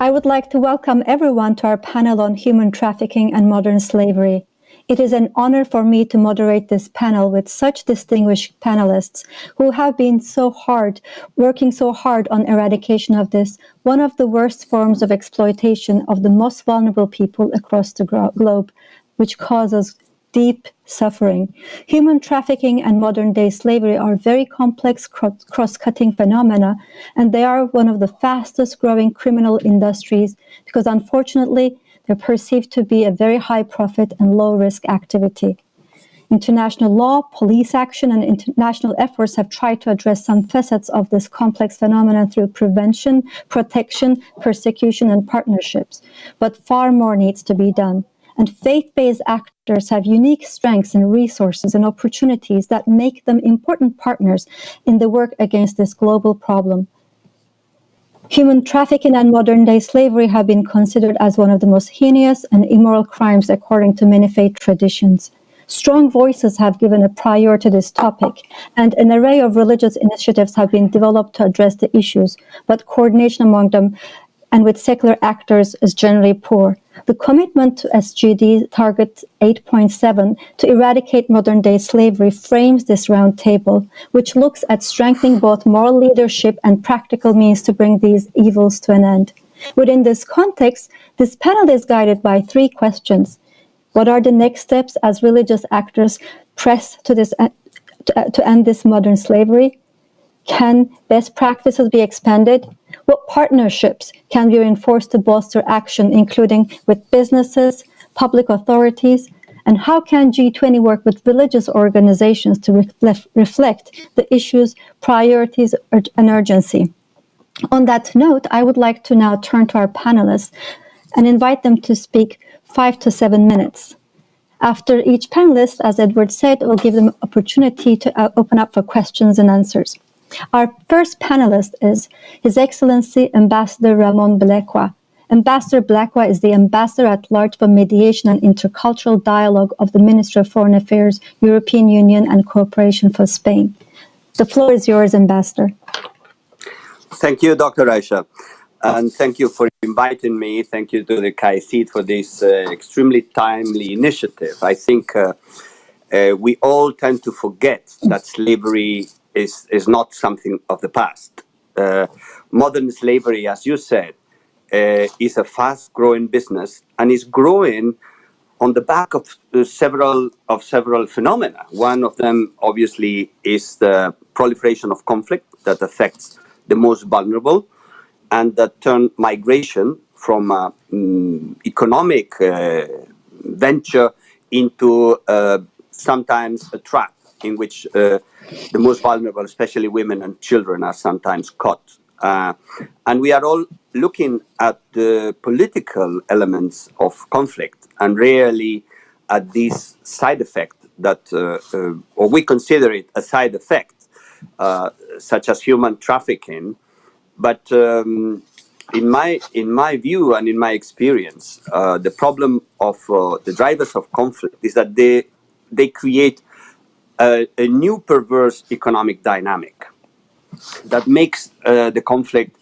I would like to welcome everyone to our panel on human trafficking and modern slavery. It is an honor for me to moderate this panel with such distinguished panelists who have been working so hard on eradication of this, one of the worst forms of exploitation of the most vulnerable people across the globe, which causes deep suffering. Human trafficking and modern-day slavery are very complex cross-cutting phenomena, and they are one of the fastest-growing criminal industries because, unfortunately, they're perceived to be a very high profit and low risk activity. International law, police action, and international efforts have tried to address some facets of this complex phenomenon through prevention, protection, persecution, and partnerships. But far more needs to be done. And faith-based actors have unique strengths and resources and opportunities that make them important partners in the work against this global problem. Human trafficking and modern-day slavery have been considered as one of the most heinous and immoral crimes according to many faith traditions. Strong voices have given a priority to this topic, and an array of religious initiatives have been developed to address the issues, but coordination among them and with secular actors is generally poor. The commitment to SGD Target 8.7 to eradicate modern-day slavery frames this roundtable, which looks at strengthening both moral leadership and practical means to bring these evils to an end. Within this context, this panel is guided by three questions. What are the next steps as religious actors press to end this modern slavery? Can best practices be expanded? What partnerships can be reinforced to bolster action, including with businesses, public authorities? And how can G20 work with religious organizations to reflect the issues, priorities, and urgency? On that note, I would like to now turn to our panelists and invite them to speak 5 to 7 minutes. After each panelist, as Edward said, we'll give them opportunity to open up for questions and answers. Our first panelist is His Excellency Ambassador Ramon Blacqua. Ambassador Blacqua is the Ambassador at Large for Mediation and Intercultural Dialogue of the Ministry of Foreign Affairs, European Union and Cooperation for Spain. The floor is yours, Ambassador. Thank you, Dr. Aisha, and thank you for inviting me. Thank you to the CAICID for this extremely timely initiative. I think we all tend to forget that slavery is not something of the past. Modern slavery, as you said, is a fast-growing business and is growing on the back of several phenomena. One of them, obviously, is the proliferation of conflict that affects the most vulnerable, and that turned migration from economic venture into sometimes a trap in which the most vulnerable, especially women and children, are sometimes caught. And we are all looking at the political elements of conflict and rarely at this side effect that, or we consider it a side effect, such as human trafficking. But in my view and in my experience, the problem of the drivers of conflict is that they create a new perverse economic dynamic that makes the conflict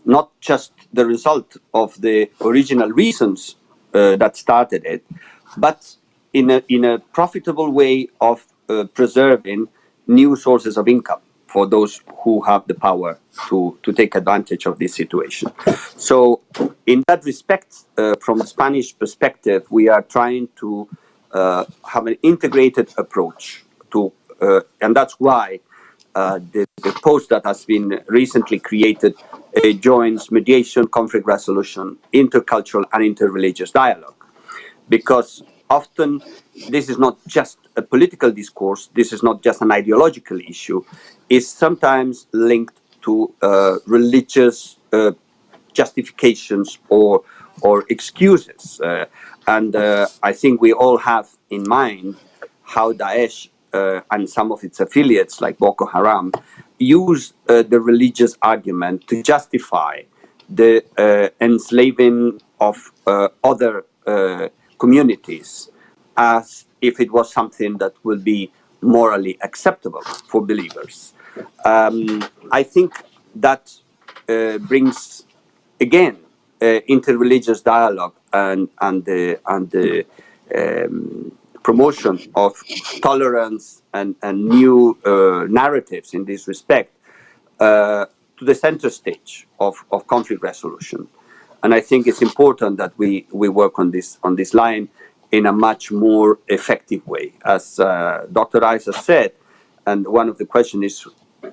not just the result of the original reasons that started it, but in a profitable way of preserving new sources of income for those who have the power to take advantage of this situation. So in that respect, from a Spanish perspective, we are trying to have an integrated approach to, and that's why the post that has been recently created joins mediation, conflict resolution, intercultural and interreligious dialogue. Because often this is not just a political discourse, this is not just an ideological issue, it's sometimes linked to religious justifications or excuses. And I think we all have in mind how Daesh and some of its affiliates like Boko Haram use the religious argument to justify the enslaving of other communities as if it was something that would be morally acceptable for believers. I think that brings, again, interreligious dialogue and the promotion of tolerance and new narratives in this respect to the center stage of conflict resolution. And I think it's important that we work on this line in a much more effective way. As Dr. Isa said, and one of the questions is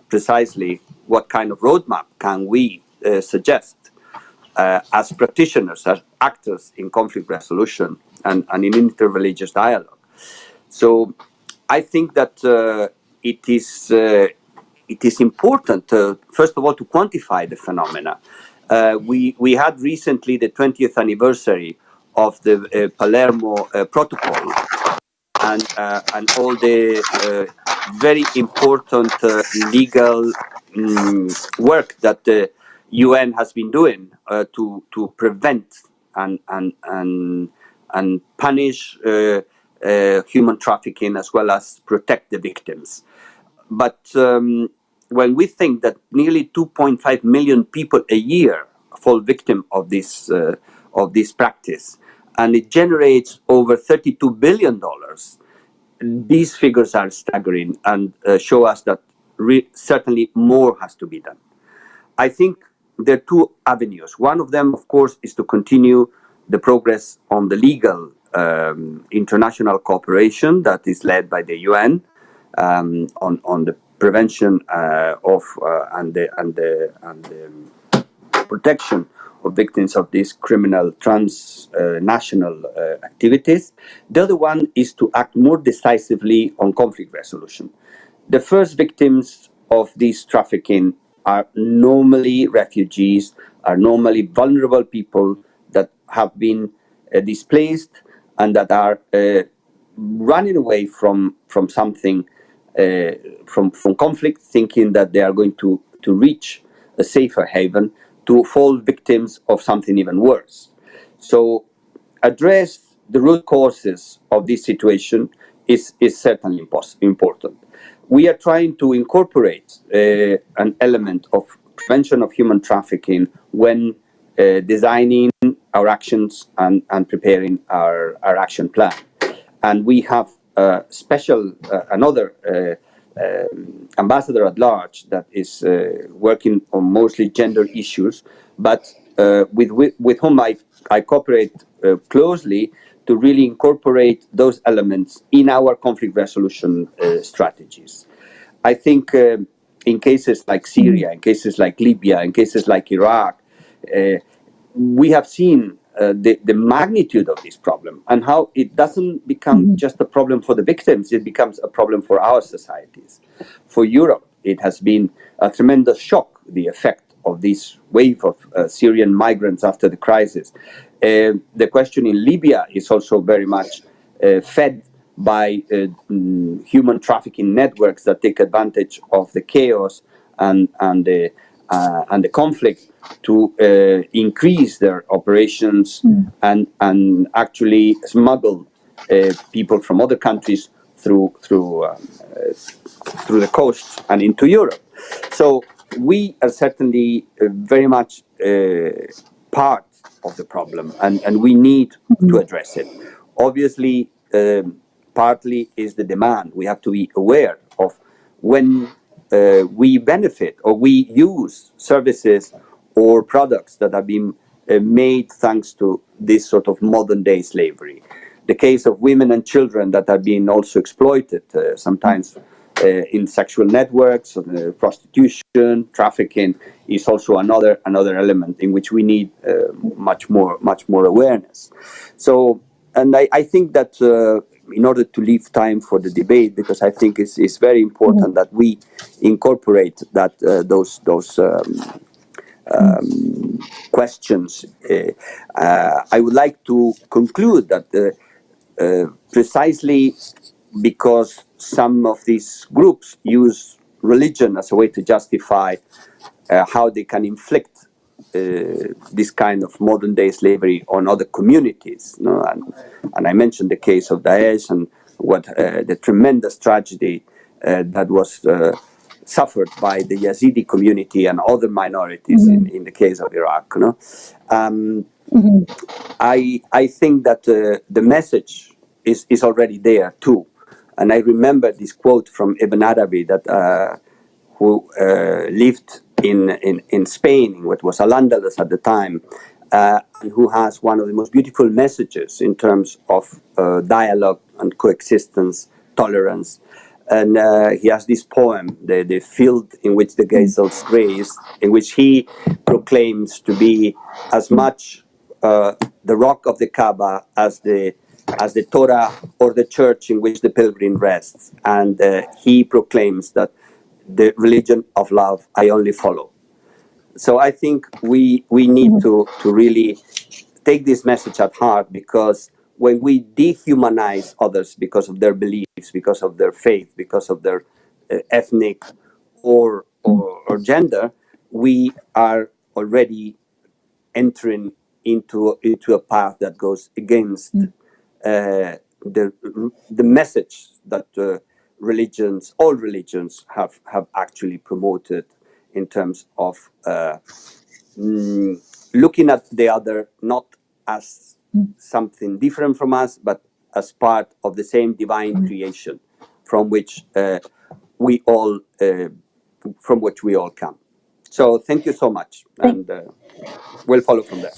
precisely what kind of roadmap can we suggest as practitioners, as actors in conflict resolution and in interreligious dialogue. So I think that it is important, first of all, to quantify the phenomena. We had recently the 20th anniversary of the Palermo Protocol, and all the very important legal work that the UN has been doing to prevent and punish human trafficking as well as protect the victims. But when we think that nearly 2.5 million people a year fall victim of this practice, and it generates over $32 billion, these figures are staggering and show us that certainly more has to be done. I think there are two avenues. One of them, of course, is to continue the progress on the legal international cooperation that is led by the UN on the prevention of and the protection of victims of these criminal transnational activities. The other one is to act more decisively on conflict resolution. The first victims of this trafficking are normally refugees, are normally vulnerable people that have been displaced and that are running away from something, from conflict, thinking that they are going to reach a safer haven, to fall victims of something even worse. So address the root causes of this situation is certainly important. We are trying to incorporate an element of prevention of human trafficking when designing our actions and preparing our action plan. And we have another ambassador at large that is working on mostly gender issues, but with whom I cooperate closely to really incorporate those elements in our conflict resolution strategies. I think in cases like Syria, in cases like Libya, in cases like Iraq, we have seen the magnitude of this problem and how it doesn't become just a problem for the victims, it becomes a problem for our societies. For Europe, it has been a tremendous shock, the effect of this wave of Syrian migrants after the crisis. The question in Libya is also very much fed by human trafficking networks that take advantage of the chaos and the conflict to increase their operations and actually smuggle people from other countries through the coast and into Europe. So we are certainly very much part of the problem, and we need to address it. Obviously, partly is the demand. We have to be aware of when we benefit or we use services or products that have been made thanks to this sort of modern day slavery. The case of women and children that are being also exploited, sometimes in sexual networks, prostitution, trafficking is also another element in which we need much more awareness. So, and I think that in order to leave time for the debate, because I think it's very important that we incorporate that those questions. I would like to conclude that precisely because some of these groups use religion as a way to justify how they can inflict this kind of modern day slavery on other communities. You know? And I mentioned the case of Daesh and what the tremendous tragedy that was suffered by the Yazidi community and other minorities in the case of Iraq. I think that the message is already there too. And I remember this quote from Ibn Arabi that who lived in Spain, what was Al-Andalus at the time, and who has one of the most beautiful messages in terms of dialogue and coexistence, tolerance. And he has this poem, the field in which the gazelles graze, in which he proclaims to be as much the rock of the Kaaba as the Torah or the church in which the pilgrim rests. And he proclaims that the religion of love I only follow. So I think we need to really take this message at heart, because when we dehumanize others because of their beliefs, because of their faith, because of their ethnic or gender, we are already entering into a path that goes against the message that all religions have actually promoted, in terms of looking at the other not as something different from us, but as part of the same divine creation from which we all come. So thank you so much, and we'll follow from there.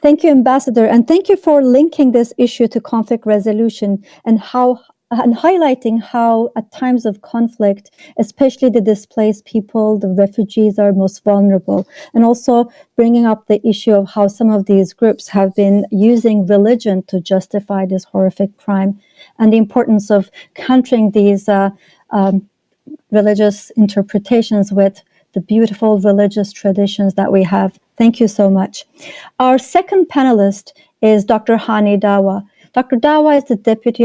Thank you, Ambassador, and thank you for linking this issue to conflict resolution and highlighting how at times of conflict, especially the displaced people, the refugees are most vulnerable, and also bringing up the issue of how some of these groups have been using religion to justify this horrific crime, and the importance of countering these religious interpretations with the beautiful religious traditions that we have. Thank you so much. Our second panelist is Dr. Hani Dawa. Dr. Dawa is the deputy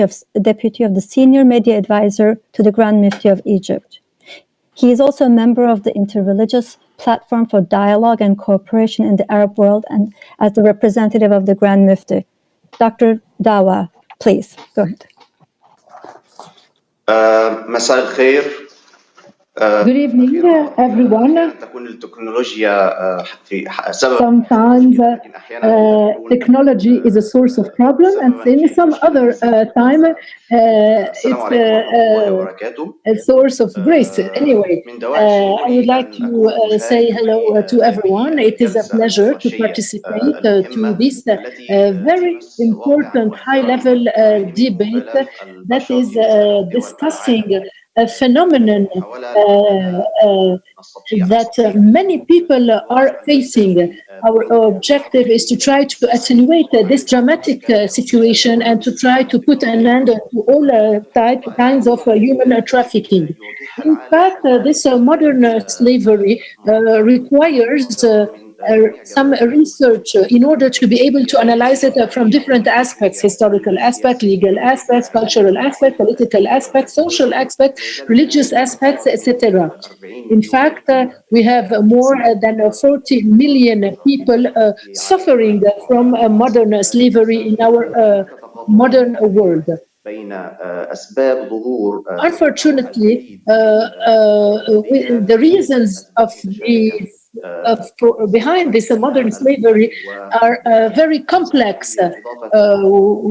of the senior media advisor to the Grand Mufti of Egypt. He is also a member of the Interreligious Platform for Dialogue and Cooperation in the Arab World, and as the representative of the Grand Mufti. Dr. Dawa, please go ahead. مساء الخير. Good evening, everyone. Sometimes technology is a source of problem, and in some other time it's a source of grace. Anyway, I would like to say hello to everyone. It is a pleasure to participate to this very important high-level debate that is discussing a phenomenon that many people are facing. Our objective is to try to attenuate this dramatic situation and to try to put an end to all kinds of human trafficking. In fact, this modern slavery requires some research in order to be able to analyze it from different aspects: historical aspect, legal aspects, cultural aspect, political aspects, social aspects, religious aspects, etc. In fact, we have more than 40 million people suffering from modern slavery in our modern world. Unfortunately, the reasons of behind this modern slavery are very complex.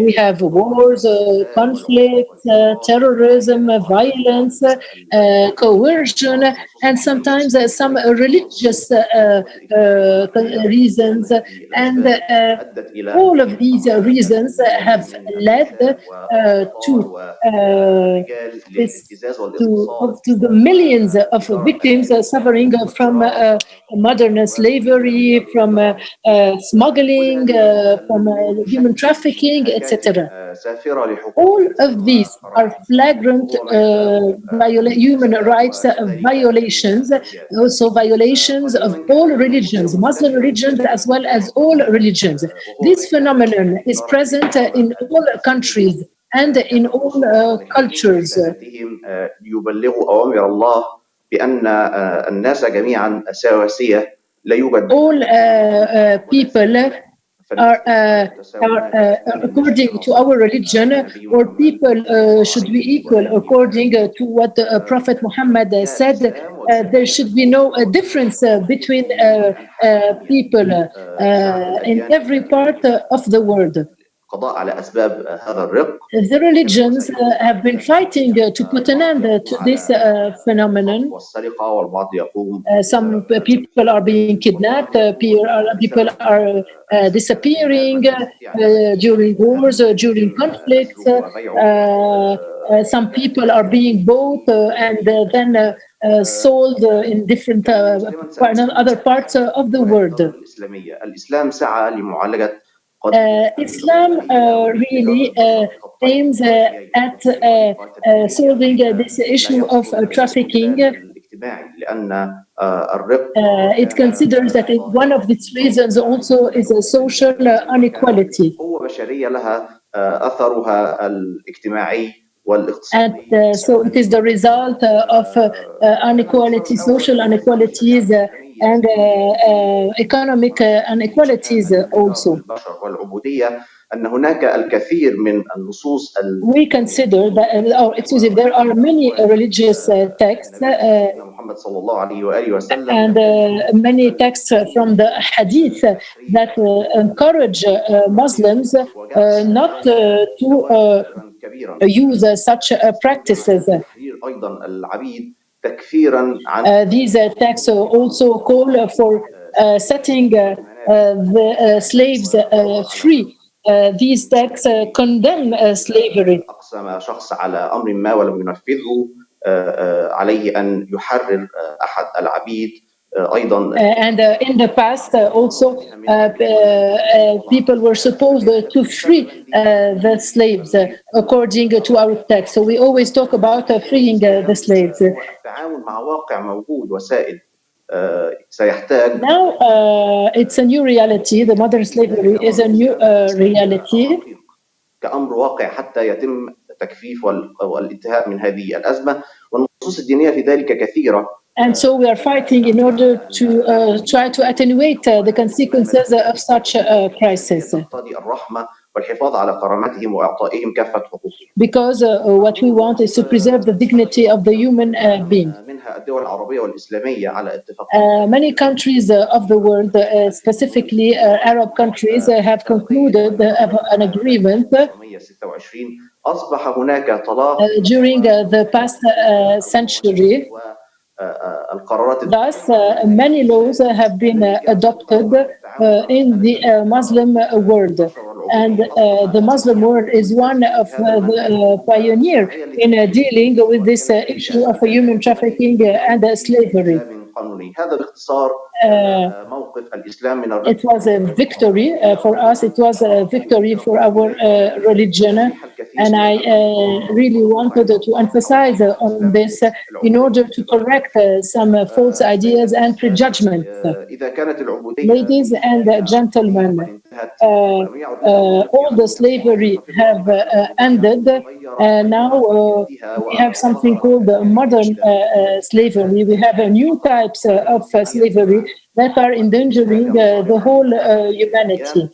We have wars, conflicts, terrorism, violence, coercion, and sometimes some religious reasons. And all of these reasons have led to the millions of victims suffering from modern slavery, from smuggling, from human trafficking, etc. All of these are flagrant human rights violations, also violations of all religions, Muslim religions as well as all religions. This phenomenon is present in all countries and in all cultures. All people are, according to our religion, or people should be equal according to what the Prophet Muhammad said. There should be no difference between people in every part of the world. The religions have been fighting to put an end to this phenomenon. Some people are being kidnapped, people are disappearing during wars, during conflicts. Some people are being bought and then sold in different other parts of the world. Islam really aims at solving this issue of trafficking. It considers that one of its reasons also is a social inequality. And so it is the result of inequality, social inequalities, and economic inequalities also. We consider that, there are many religious texts and many texts from the Hadith that encourage Muslims not to use such practices. These texts also call for setting the slaves free. These texts condemn slavery. And in the past also people were supposed to free the slaves according to our text. So we always talk about freeing the slaves. Now it's a new reality. The modern slavery is a new reality. And so we are fighting in order to try to attenuate the consequences of such a crisis. Because what we want is to preserve the dignity of the human being. Many countries of the world, specifically Arab countries, have concluded an agreement during the past century. Thus, many laws have been adopted in the Muslim world. And the Muslim world is one of the pioneers in dealing with this issue of human trafficking and slavery. It was a victory for us. It was a victory for our religion. And I really wanted to emphasize on this in order to correct some false ideas and prejudgments. Ladies and gentlemen, all the slavery have ended. Now we have something called modern slavery. We have new types of slavery that are endangering the whole humanity.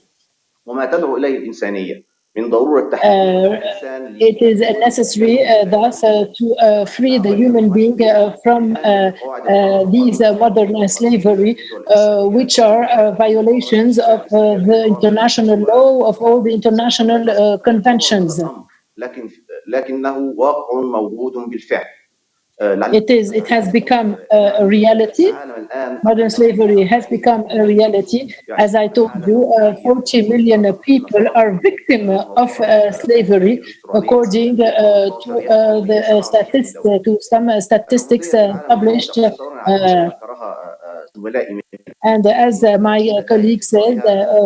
It is necessary thus to free the human being from these modern slavery, which are violations of the international law, of all the international conventions. It has become a reality. Modern slavery has become a reality. As I told you, 40 million people are victims of slavery, according to some statistics published. And as my colleague said,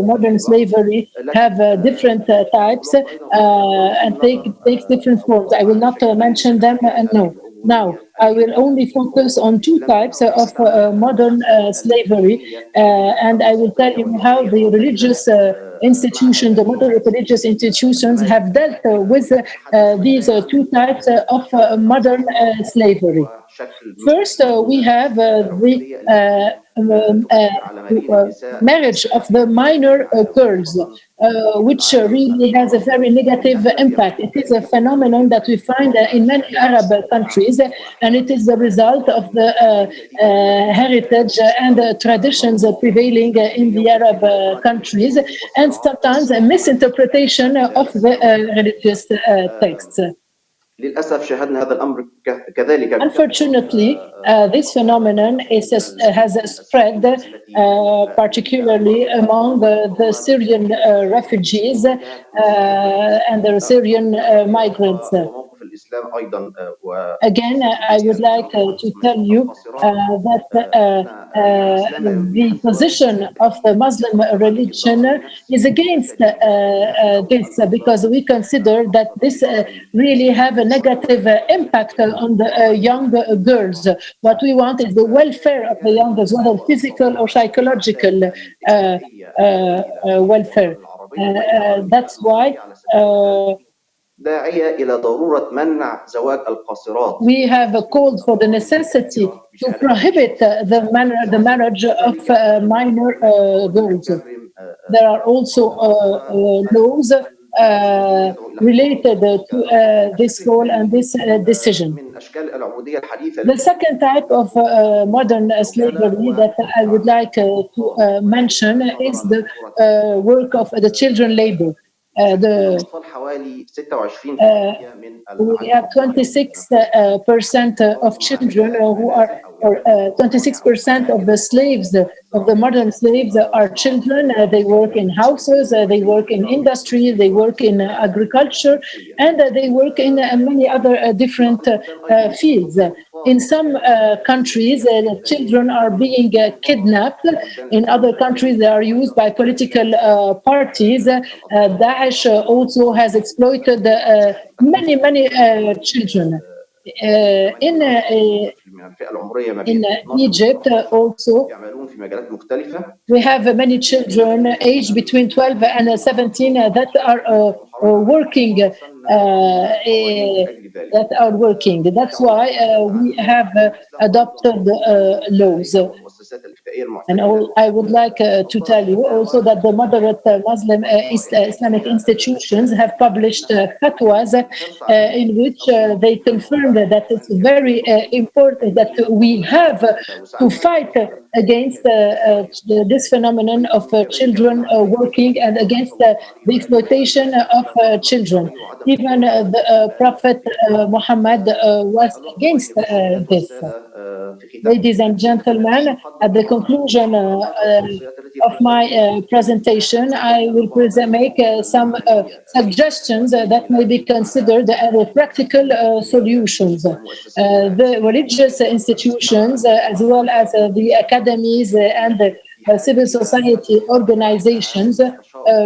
modern slavery have different types and takes different forms. I will not mention them no. Now, I will only focus on two types of modern slavery, and I will tell you how the religious institutions, the modern religious institutions, have dealt with these two types of modern slavery. First, we have the marriage of the minor girls, which really has a very negative impact. It is a phenomenon that we find in many Arab countries, and it is the result of the heritage and traditions prevailing in the Arab countries, and sometimes a misinterpretation of the religious texts. Unfortunately, this phenomenon has spread, particularly among the Syrian refugees and the Syrian migrants. Again, I would like to tell you that the position of the Muslim religion is against this, because we consider that this really have a negative impact on the young girls. What we want is the welfare of the young girls, whether physical or psychological welfare. That's why we have called for the necessity to prohibit the marriage of minor girls. There are also laws related to this goal and this decision. The second type of modern slavery that I would like to mention is the work of the children labor. We have 26% of children who are, or 26% of the slaves, of the modern slaves are children. They work in houses, they work in industry, they work in agriculture, and they work in many other different fields. In some countries, children are being kidnapped. In other countries, they are used by political parties. Daesh also has exploited many children. In Egypt also, we have many children aged between 12 and 17 that are working. That's why we have adopted laws. And I would like to tell you also that the moderate Muslim Islamic institutions have published fatwas in which they confirmed that it's very important that we have to fight against this phenomenon of children working and against the exploitation of children. Even the Prophet Muhammad was against this. Ladies and gentlemen, at the conclusion of my presentation, I will make some suggestions that may be considered as practical solutions. The religious institutions, as well as the academies and the civil society organizations,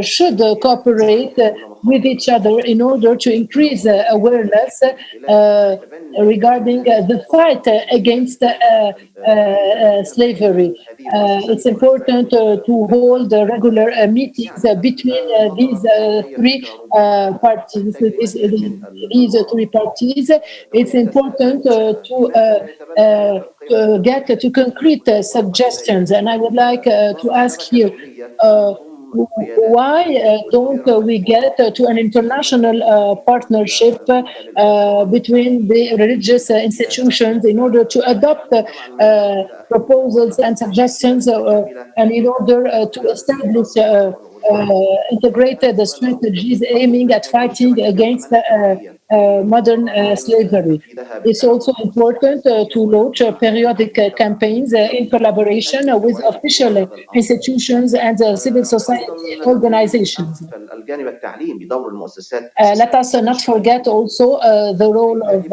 should cooperate with each other in order to increase awareness regarding the fight against slavery. It's important to hold regular meetings between these three parties. It's important to get to concrete suggestions, and I would like to ask here, why don't we get to an international partnership between the religious institutions in order to adopt proposals and suggestions and in order to establish integrated strategies aiming at fighting against modern slavery? It's also important to launch periodic campaigns in collaboration with official institutions and civil society organizations. Let us not forget also the role of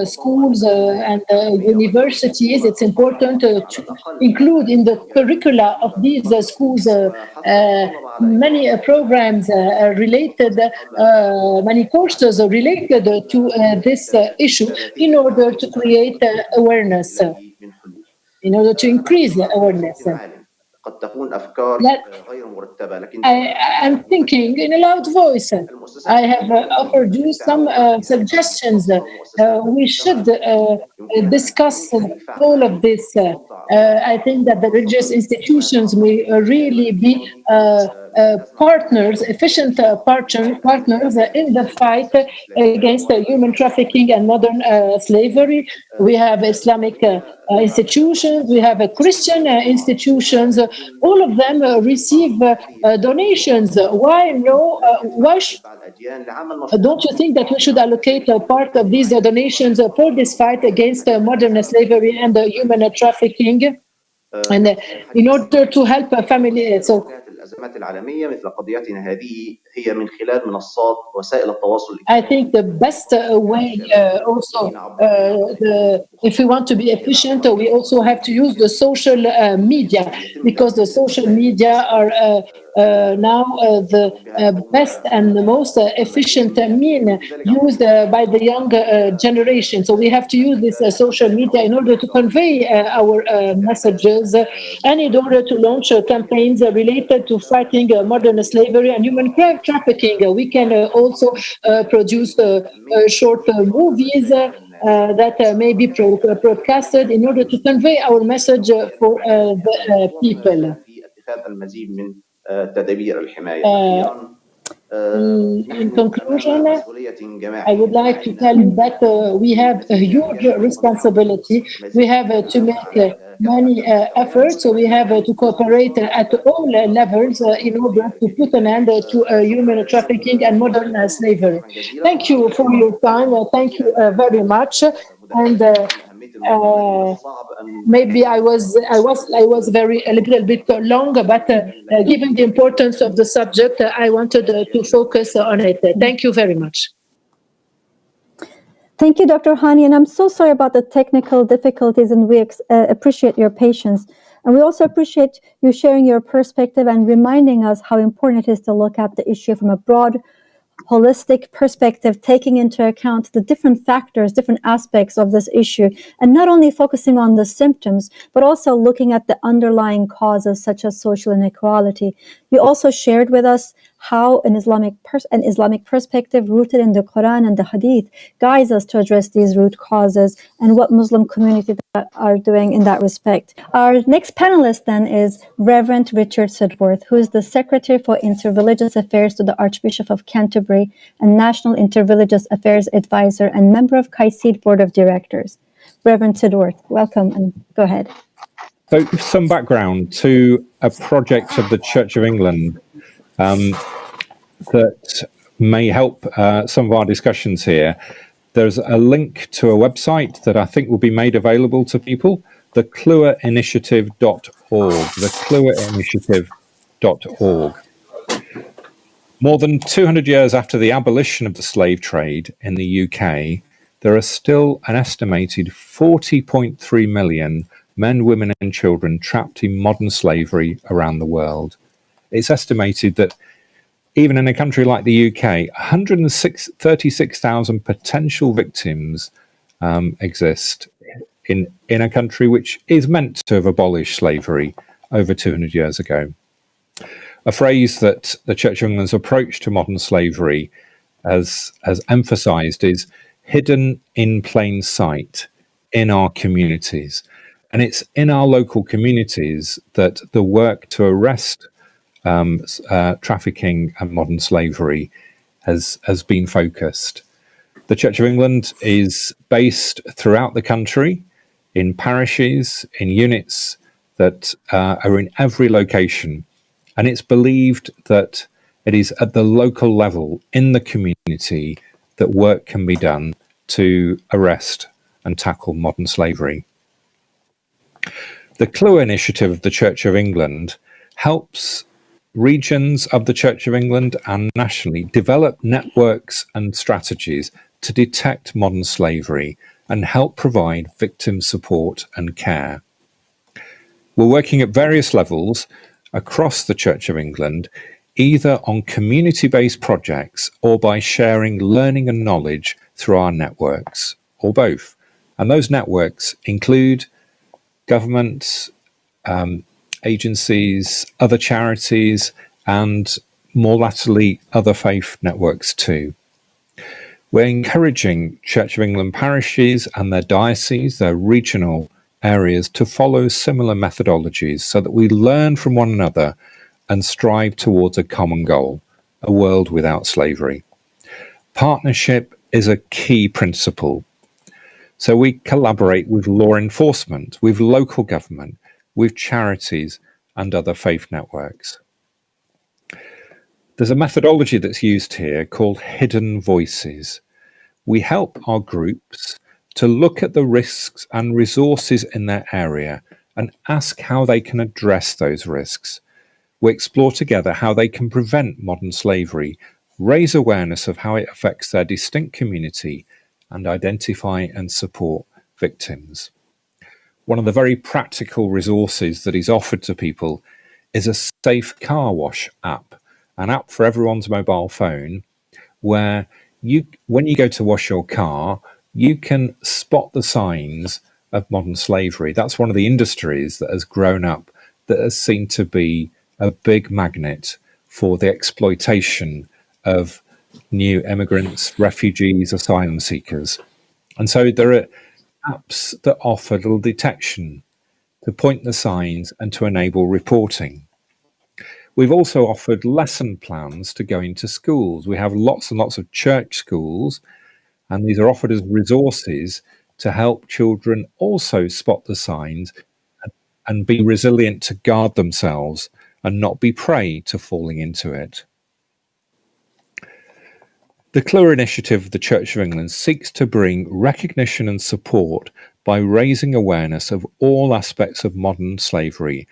schools and universities. It's important to include in the curricula of these schools many programs related, many courses related to this issue in order to create awareness, in order to increase awareness. that I'm thinking in a loud voice. I have offered you some suggestions. We should discuss all of this. I think that the religious institutions may really be partners, efficient partners in the fight against human trafficking and modern slavery. We have Islamic institutions, we have Christian institutions. All of them receive donations. Why no? Don't you think that we should allocate a part of these donations for this fight against modern slavery and human trafficking? And in order to help a family, so I think the best way if we want to be efficient, we also have to use the social media, because the social media are now the best and the most efficient mean used by the young generation. So we have to use this social media in order to convey our messages and in order to launch campaigns related to fighting modern slavery and human trafficking. We can also produce short movies that may be broadcasted in order to convey our message for the people. In conclusion, I would like to tell you that we have a huge responsibility. We have to make many efforts, so we have to cooperate at all levels in order to put an end to human trafficking and modern slavery. Thank you for your time. Thank you very much. And maybe I was a little bit long, but given the importance of the subject, I wanted to focus on it. Thank you very much. Thank you, Dr. Hani, and I'm so sorry about the technical difficulties, and we appreciate your patience. And we also appreciate you sharing your perspective and reminding us how important it is to look at the issue from a broad, holistic perspective, taking into account the different factors, different aspects of this issue, and not only focusing on the symptoms, but also looking at the underlying causes such as social inequality. You also shared with us how an Islamic perspective rooted in the Quran and the Hadith guides us to address these root causes and what Muslim communities are doing in that respect. Our next panelist then is Reverend Richard Sidworth, who is the Secretary for Interreligious Affairs to the Archbishop of Canterbury and National Interreligious Affairs Advisor and member of CAICID Board of Directors. Reverend Sidworth, welcome, and go ahead. So some background to a project of the Church of England that may help some of our discussions here. There's a link to a website that I think will be made available to people, thekluwerinitiative.org, thekluwerinitiative.org. More than 200 years after the abolition of the slave trade in the UK, there are still an estimated 40.3 million men, women and children trapped in modern slavery around the world. It's estimated that even in a country like the UK, 136,000 potential victims exist in a country which is meant to have abolished slavery over 200 years ago. A phrase that the Church of England's approach to modern slavery has emphasised is hidden in plain sight in our communities. And it's in our local communities that the work to arrest trafficking and modern slavery has been focused. The Church of England is based throughout the country in parishes, in units that are in every location. And it's believed that it is at the local level in the community that work can be done to arrest and tackle modern slavery. The CLUA initiative of the Church of England helps regions of the Church of England and nationally develop networks and strategies to detect modern slavery and help provide victim support and care. We're working at various levels across the Church of England, either on community-based projects or by sharing learning and knowledge through our networks, or both. And those networks include governments, agencies, other charities, and more latterly, other faith networks too. We're encouraging Church of England parishes and their dioceses, their regional areas, to follow similar methodologies so that we learn from one another and strive towards a common goal, a world without slavery. Partnership is a key principle. So we collaborate with law enforcement, with local government, with charities and other faith networks. There's a methodology that's used here called hidden voices. We help our groups to look at the risks and resources in their area and ask how they can address those risks. We explore together how they can prevent modern slavery, raise awareness of how it affects their distinct community, and identify and support victims. One of the very practical resources that is offered to people is a safe car wash app, an app for everyone's mobile phone, where when you go to wash your car, you can spot the signs of modern slavery. That's one of the industries that has grown up, that has seemed to be a big magnet for the exploitation of new immigrants, refugees, asylum seekers. And so there are apps that offer little detection to point the signs and to enable reporting. We've also offered lesson plans to go into schools. We have lots and lots of church schools, and these are offered as resources to help children also spot the signs and be resilient to guard themselves and not be prey to falling into it. The CLUA initiative of the Church of England seeks to bring recognition and support by raising awareness of all aspects of modern slavery,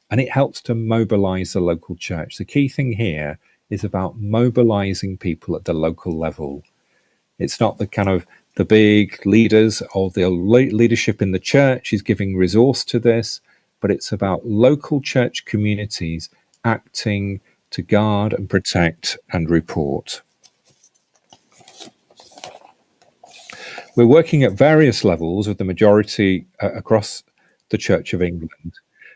and it helps to mobilize the local church. The key thing here is about mobilizing people at the local level. It's not the kind of the big leaders or the leadership in the church is giving resource to this, but it's about local church communities acting to guard and protect and report. We're working at various levels with the majority across the Church of England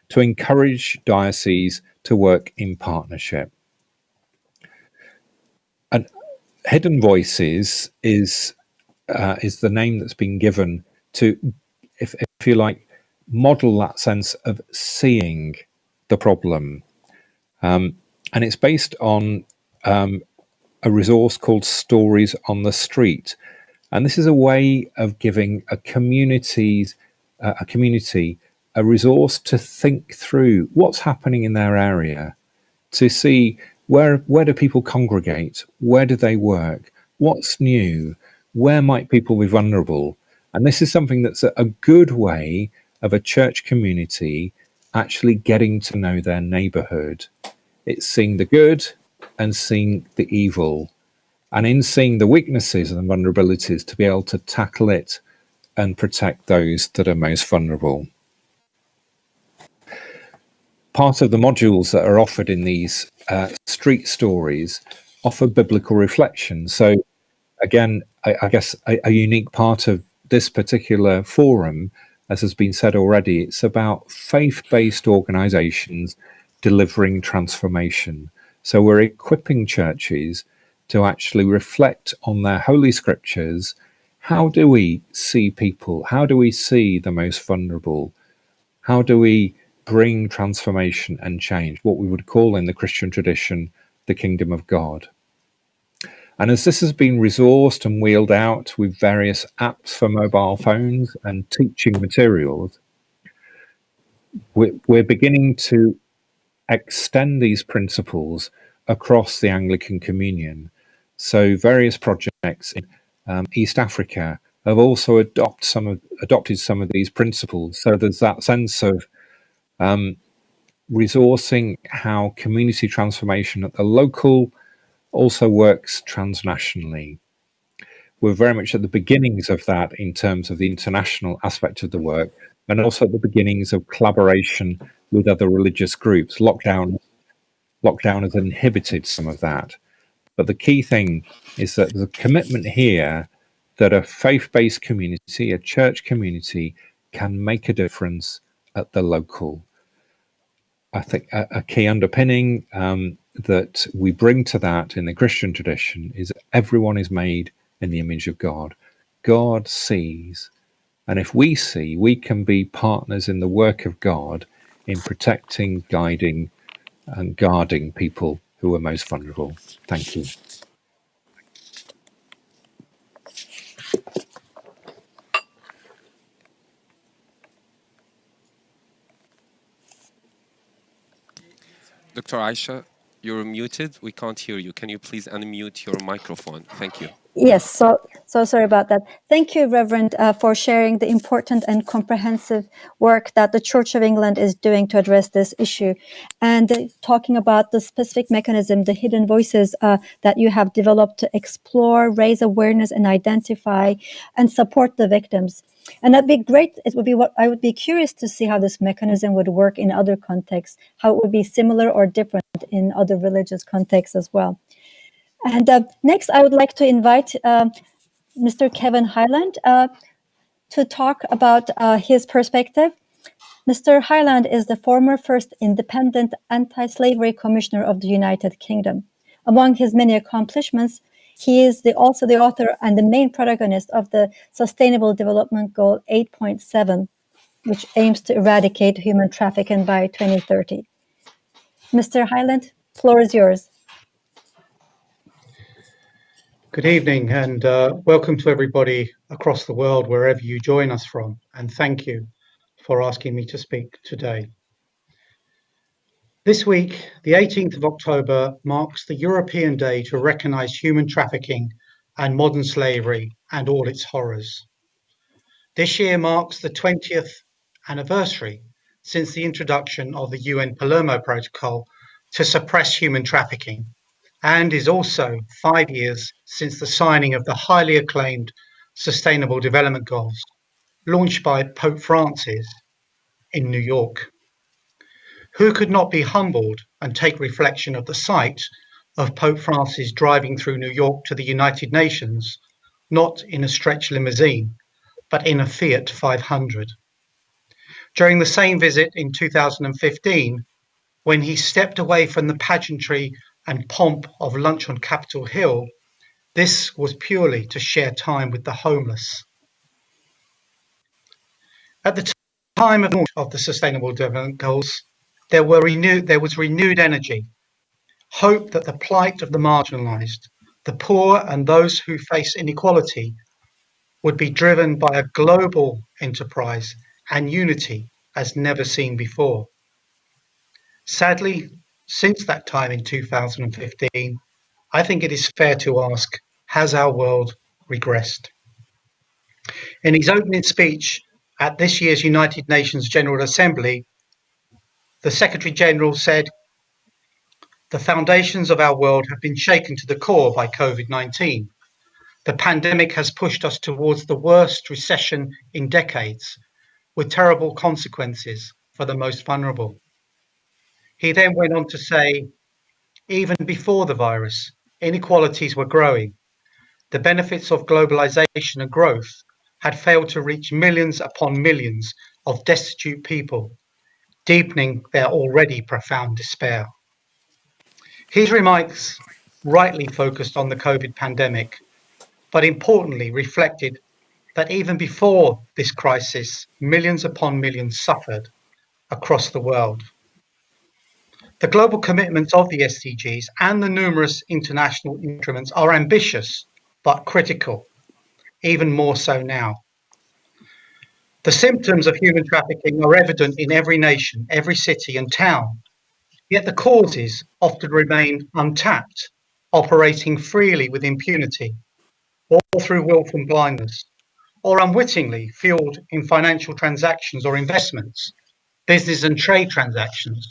to encourage dioceses to work in partnership. And Hidden Voices is the name that's been given to, if you like, model that sense of seeing the problem. And it's based on a resource called Stories on the Street. And this is a way of giving a community a resource to think through what's happening in their area, to see where do people congregate, where do they work, what's new, where might people be vulnerable. And this is something that's a good way of a church community actually getting to know their neighborhood. It's seeing the good and seeing the evil, and in seeing the weaknesses and the vulnerabilities to be able to tackle it and protect those that are most vulnerable. Part of the modules that are offered in these street stories offer biblical reflection. So again, I guess a unique part of this particular forum, as has been said already, it's about faith-based organizations delivering transformation. So we're equipping churches to actually reflect on their holy scriptures. How do we see people? How do we see the most vulnerable? How do we bring transformation and change, what we would call in the Christian tradition, the kingdom of God? And as this has been resourced and wheeled out with various apps for mobile phones and teaching materials, we're beginning to extend these principles across the Anglican Communion. So various projects in East Africa have also adopted some of these principles. So there's that sense of resourcing how community transformation at the local also works transnationally. We're very much at the beginnings of that in terms of the international aspect of the work, and also at the beginnings of collaboration with other religious groups. Lockdown has inhibited some of that. But the key thing is that there's a commitment here that a faith-based community, a church community, can make a difference at the local. I think a key underpinning that we bring to that in the Christian tradition is that everyone is made in the image of God. God sees, and if we see, we can be partners in the work of God in protecting, guiding, and guarding people who are most vulnerable. Thank you. Dr. Aisha, you're muted. We can't hear you. Can you please unmute your microphone? Thank you. Yes, so sorry about that. Thank you, Reverend, for sharing the important and comprehensive work that the Church of England is doing to address this issue, and talking about the specific mechanism, the hidden voices that you have developed to explore, raise awareness, and identify and support the victims. And that'd be great. It would be what I would be curious to see how this mechanism would work in other contexts, how it would be similar or different in other religious contexts as well. And next, I would like to invite Mr. Kevin Hyland to talk about his perspective. Mr. Hyland is the former first independent anti-slavery commissioner of the United Kingdom. Among his many accomplishments, he is also the author and the main protagonist of the Sustainable Development Goal 8.7, which aims to eradicate human trafficking by 2030. Mr. Hyland, floor is yours. Good evening and welcome to everybody across the world, wherever you join us from, and thank you for asking me to speak today. This week, the 18th of October, marks the European Day to recognise human trafficking and modern slavery and all its horrors. This year marks the 20th anniversary since the introduction of the UN Palermo Protocol to suppress human trafficking, and is also 5 years since the signing of the highly acclaimed Sustainable Development Goals, launched by Pope Francis in New York. Who could not be humbled and take reflection of the sight of Pope Francis driving through New York to the United Nations, not in a stretch limousine, but in a Fiat 500. During the same visit in 2015, when he stepped away from the pageantry and pomp of lunch on Capitol Hill, this was purely to share time with the homeless. At the time of the Sustainable Development Goals, there was renewed energy, hope that the plight of the marginalised, the poor and those who face inequality would be driven by a global enterprise and unity as never seen before. Sadly, since that time in 2015, I think it is fair to ask, has our world regressed? In his opening speech at this year's United Nations General Assembly, the Secretary General said, "The foundations of our world have been shaken to the core by COVID-19. The pandemic has pushed us towards the worst recession in decades, with terrible consequences for the most vulnerable." He then went on to say, even before the virus, inequalities were growing. The benefits of globalization and growth had failed to reach millions upon millions of destitute people, deepening their already profound despair. His remarks rightly focused on the COVID pandemic, but importantly reflected that even before this crisis, millions upon millions suffered across the world. The global commitments of the SDGs and the numerous international instruments are ambitious but critical, even more so now. The symptoms of human trafficking are evident in every nation, every city and town, yet the causes often remain untapped, operating freely with impunity, or through willful blindness, or unwittingly fueled in financial transactions or investments, business and trade transactions,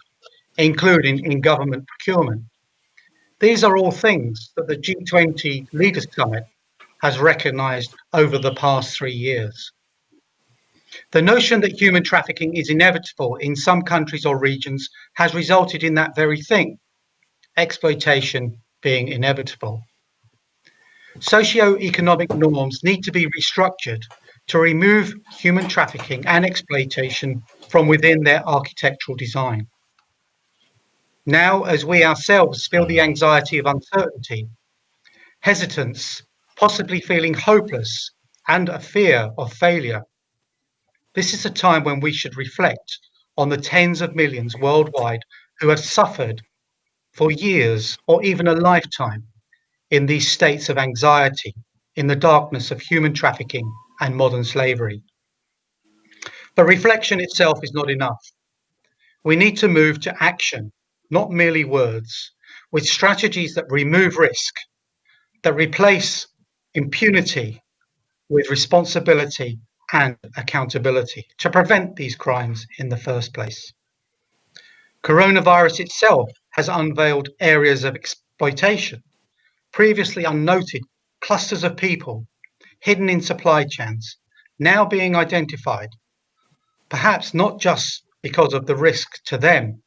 including in government procurement. These are all things that the G20 Leaders Summit has recognised over the past 3 years. The notion that human trafficking is inevitable in some countries or regions has resulted in that very thing, exploitation being inevitable. Socio-economic norms need to be restructured to remove human trafficking and exploitation from within their architectural design. Now, as we ourselves feel the anxiety of uncertainty, hesitance, possibly feeling hopeless, and a fear of failure, this is a time when we should reflect on the tens of millions worldwide who have suffered for years or even a lifetime in these states of anxiety, in the darkness of human trafficking and modern slavery. But reflection itself is not enough. We need to move to action, not merely words, with strategies that remove risk, that replace impunity with responsibility and accountability to prevent these crimes in the first place. Coronavirus itself has unveiled areas of exploitation, previously unnoted clusters of people hidden in supply chains, now being identified, perhaps not just because of the risk to them,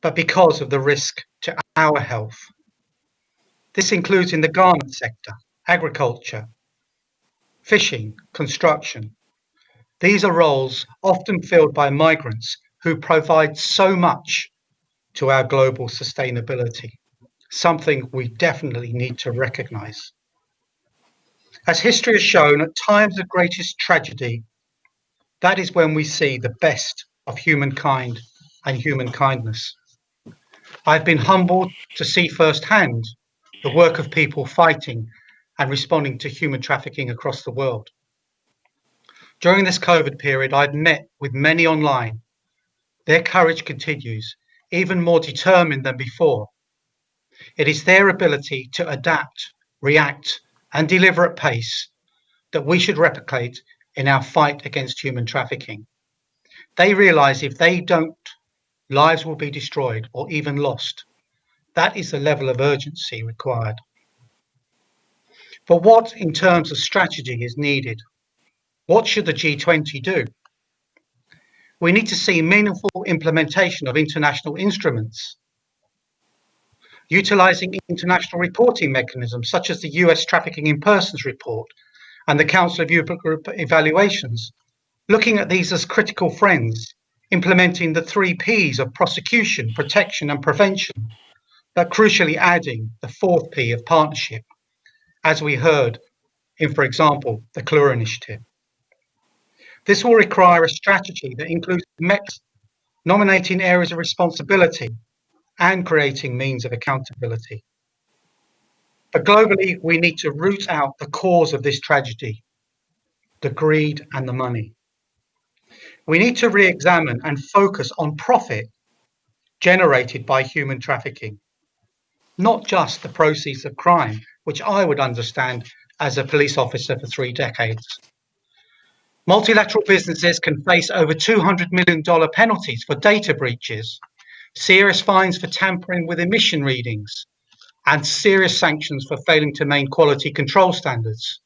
but because of the risk to our health. This includes in the garment sector, agriculture, fishing, construction. These are roles often filled by migrants who provide so much to our global sustainability, something we definitely need to recognise. As history has shown, at times of greatest tragedy, that is when we see the best of humankind and human kindness. I've been humbled to see firsthand the work of people fighting and responding to human trafficking across the world. During this COVID period, I've met with many online. Their courage continues, even more determined than before. It is their ability to adapt, react, and deliver at pace that we should replicate in our fight against human trafficking. They realise if they don't, lives will be destroyed or even lost. That is the level of urgency required. But what, in terms of strategy, is needed? What should the G20 do? We need to see meaningful implementation of international instruments, utilising international reporting mechanisms such as the US Trafficking in Persons report and the Council of Europe Group evaluations, looking at these as critical friends, implementing the 3 Ps of prosecution, protection and prevention, but crucially adding the 4th P of partnership, as we heard in, for example, the CLUR initiative. This will require a strategy that includes metrics, nominating areas of responsibility and creating means of accountability. But globally, we need to root out the cause of this tragedy, the greed and the money. We need to re-examine and focus on profit generated by human trafficking, not just the proceeds of crime, which I would understand as a police officer for 3 decades. Multilateral businesses can face over $200 million penalties for data breaches, serious fines for tampering with emission readings, and serious sanctions for failing to maintain quality control standards.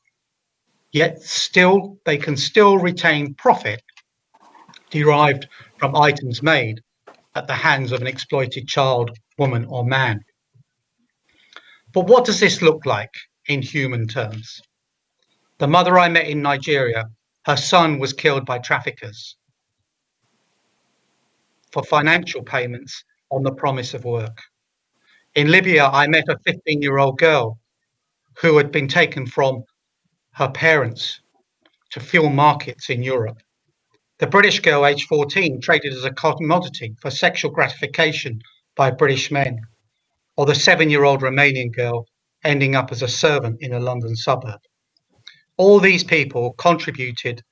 Yet still, they can still retain profit derived from items made at the hands of an exploited child, woman, or man. But what does this look like in human terms? The mother I met in Nigeria, her son was killed by traffickers for financial payments on the promise of work. In Libya, I met a 15-year-old girl who had been taken from her parents to fuel markets in Europe. The British girl, aged 14, traded as a commodity for sexual gratification by British men, or the 7-year-old Romanian girl ending up as a servant in a London suburb. All these people contributed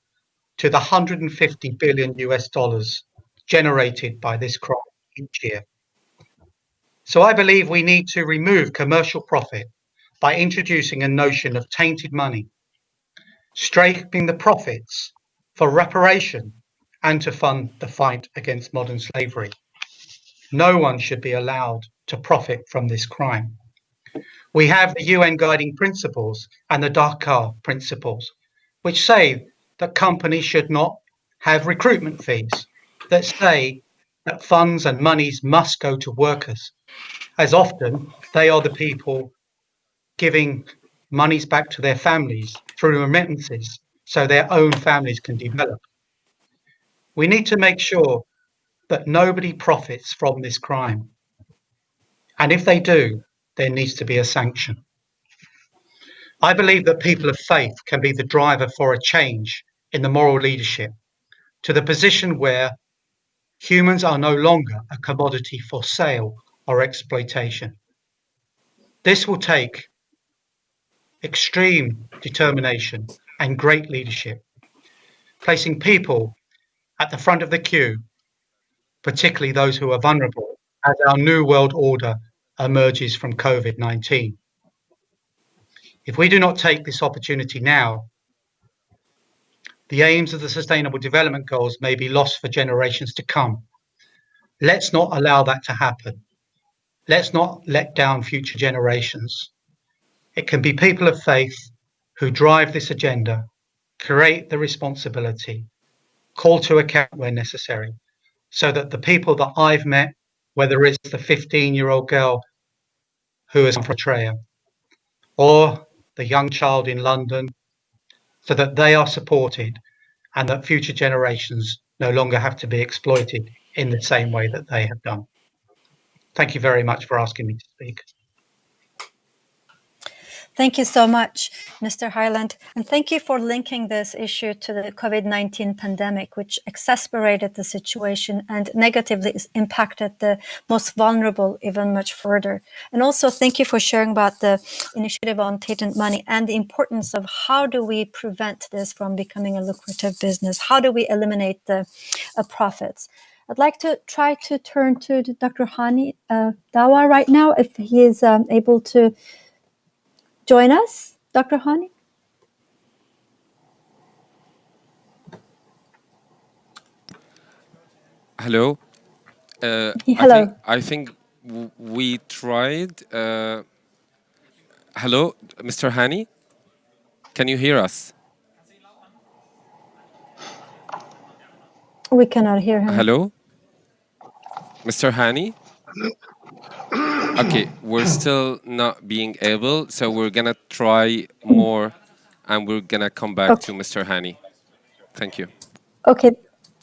to the 150 billion US dollars generated by this crime each year. So I believe we need to remove commercial profit by introducing a notion of tainted money, scraping the profits for reparation and to fund the fight against modern slavery. No one should be allowed to profit from this crime. We have the UN Guiding Principles and the Dhaka Principles, which say that companies should not have recruitment fees, that say that funds and monies must go to workers, as often they are the people giving monies back to their families through remittances so their own families can develop. We need to make sure that nobody profits from this crime. And if they do, there needs to be a sanction. I believe that people of faith can be the driver for a change in the moral leadership to the position where humans are no longer a commodity for sale or exploitation. This will take extreme determination and great leadership, placing people at the front of the queue, particularly those who are vulnerable, as our new world order emerges from COVID-19. If we do not take this opportunity now, the aims of the Sustainable Development Goals may be lost for generations to come. Let's not allow that to happen. Let's not let down future generations. It can be people of faith who drive this agenda, create the responsibility, call to account where necessary, so that the people that I've met, whether it's the 15-year-old girl who is from Eritrea or the young child in London, so that they are supported and that future generations no longer have to be exploited in the same way that they have done. Thank you very much for asking me to speak. Thank you so much, Mr. Hyland. And thank you for linking this issue to the COVID-19 pandemic, which exacerbated the situation and negatively impacted the most vulnerable even much further. And also thank you for sharing about the initiative on patent money and the importance of how do we prevent this from becoming a lucrative business? How do we eliminate the profits? I'd like to try to turn to Dr. Hani Dawa right now, if he is able to join us, Dr. Hani? Hello. Hello. I think we tried. Hello, Mr. Hani? Can you hear us? We cannot hear him. Hello? Mr. Hani? Okay, we're still not being able, so we're gonna try more and we're gonna come back to Mr. Hani. Thank you. Okay,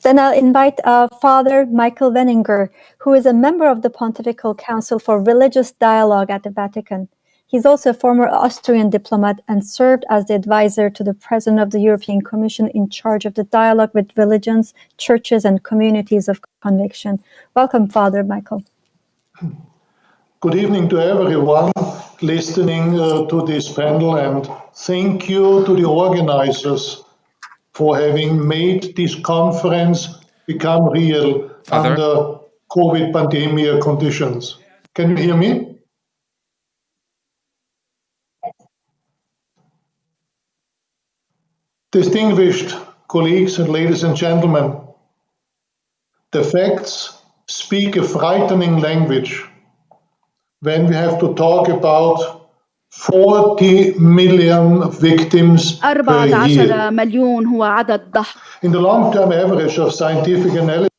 then I'll invite Father Michael Wenninger, who is a member of the Pontifical Council for Religious Dialogue at the Vatican. He's also a former Austrian diplomat and served as the advisor to the President of the European Commission in charge of the dialogue with religions, churches, and communities of conviction. Welcome, Father Michael. Good evening to everyone listening to this panel, and thank you to the organizers for having made this conference become real under COVID pandemic conditions. Can you hear me? Distinguished colleagues and ladies and gentlemen, the facts speak a frightening language when we have to talk about 40 million victims per year. مليون هو عدد ضحايا. In the long-term average of scientific analysis,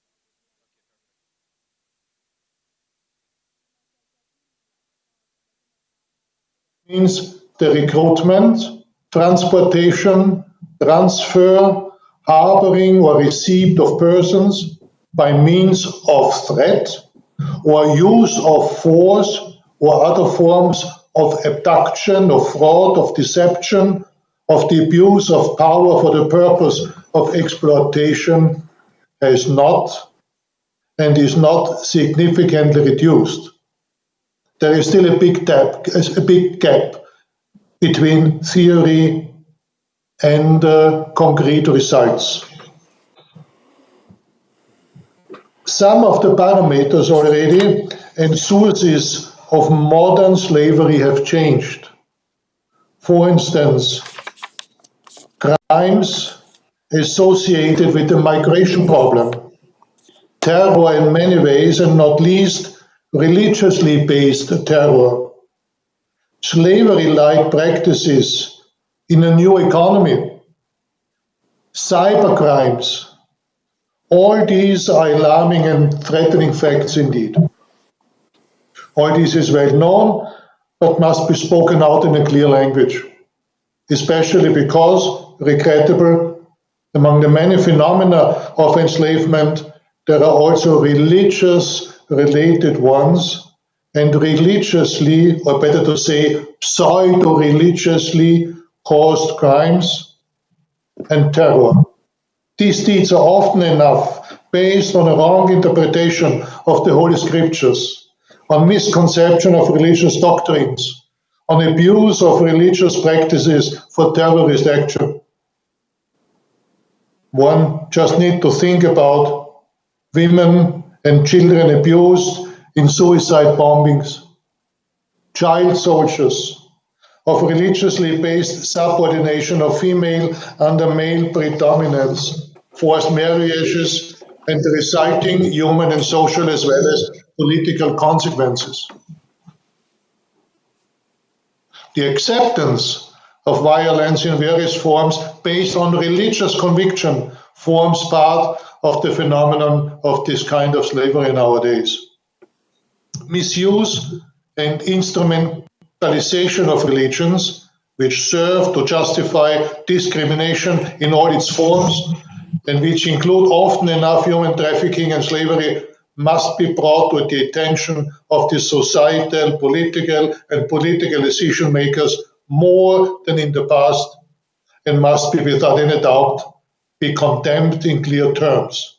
means the recruitment, transportation, transfer, harboring or receipt of persons by means of threat or use of force or other forms of abduction, of fraud, of deception, of the abuse of power for the purpose of exploitation has not and is not significantly reduced. There is still a big gap between theory and concrete results. Some of the parameters already and sources of modern slavery have changed. For instance, crimes associated with the migration problem, terror in many ways, and not least religiously based terror, slavery-like practices in a new economy, cybercrimes. All these are alarming and threatening facts indeed. All this is well known, but must be spoken out in a clear language, especially because, regrettable, among the many phenomena of enslavement, there are also religious-related ones and religiously, or better to say, pseudo-religiously caused crimes and terror. These deeds are often enough based on a wrong interpretation of the Holy Scriptures, on misconception of religious doctrines, on abuse of religious practices for terrorist action. One just need to think about women and children abused in suicide bombings, child soldiers, of religiously based subordination of female under male predominance, forced marriages, and the resulting human and social as well as political consequences. The acceptance of violence in various forms based on religious conviction forms part of the phenomenon of this kind of slavery nowadays. Misuse and instrumentalization of religions, which serve to justify discrimination in all its forms, and which include often enough human trafficking and slavery, must be brought to the attention of the societal, political, and political decision makers more than in the past, and must be without any doubt be condemned in clear terms.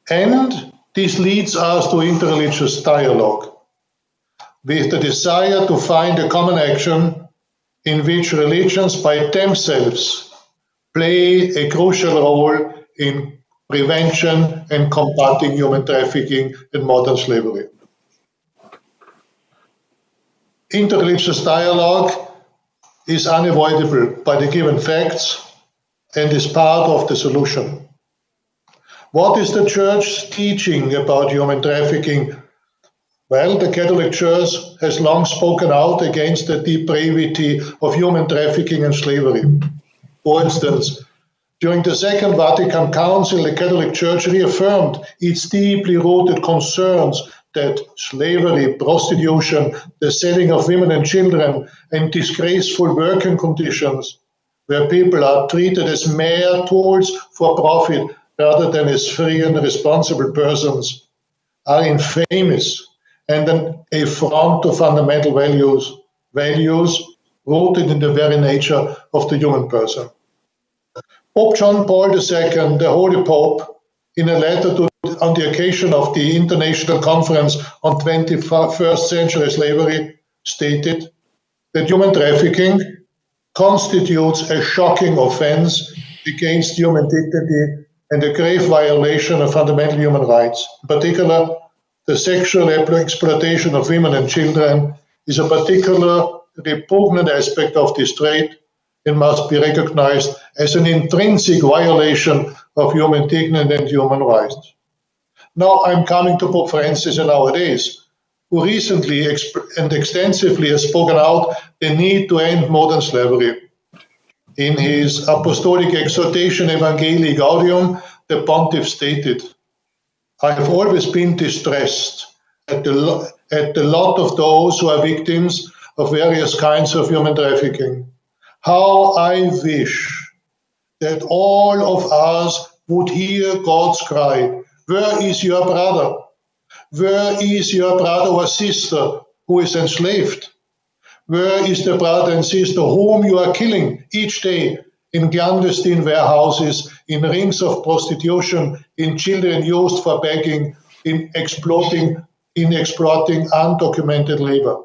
And this leads us to interreligious dialogue, with the desire to find a common action in which religions by themselves play a crucial role in prevention and combating human trafficking and modern slavery. Interreligious dialogue is unavoidable by the given facts and is part of the solution. What is the Church teaching about human trafficking? Well, the Catholic Church has long spoken out against the depravity of human trafficking and slavery. For instance, during the Second Vatican Council, the Catholic Church reaffirmed its deeply rooted concerns that slavery, prostitution, the selling of women and children, and disgraceful working conditions, where people are treated as mere tools for profit rather than as free and responsible persons, are infamous and an affront to fundamental values rooted in the very nature of the human person. Pope John Paul II, the Holy Pope, in a letter on the occasion of the International Conference on 21st Century Slavery, stated that human trafficking constitutes a shocking offense against human dignity and a grave violation of fundamental human rights. In particular, the sexual exploitation of women and children is a particular repugnant aspect of this trade and must be recognized as an intrinsic violation of human dignity and human rights. Now I'm coming to Pope Francis in our days, who recently and extensively has spoken out the need to end modern slavery. In his apostolic exhortation Evangelii Gaudium, the Pontiff stated, "I have always been distressed at the lot of those who are victims of various kinds of human trafficking. How I wish that all of us would hear God's cry, 'Where is your brother? Where is your brother or sister who is enslaved? Where is the brother and sister whom you are killing each day in clandestine warehouses, in rings of prostitution, in children used for begging, in exploiting undocumented labor?'"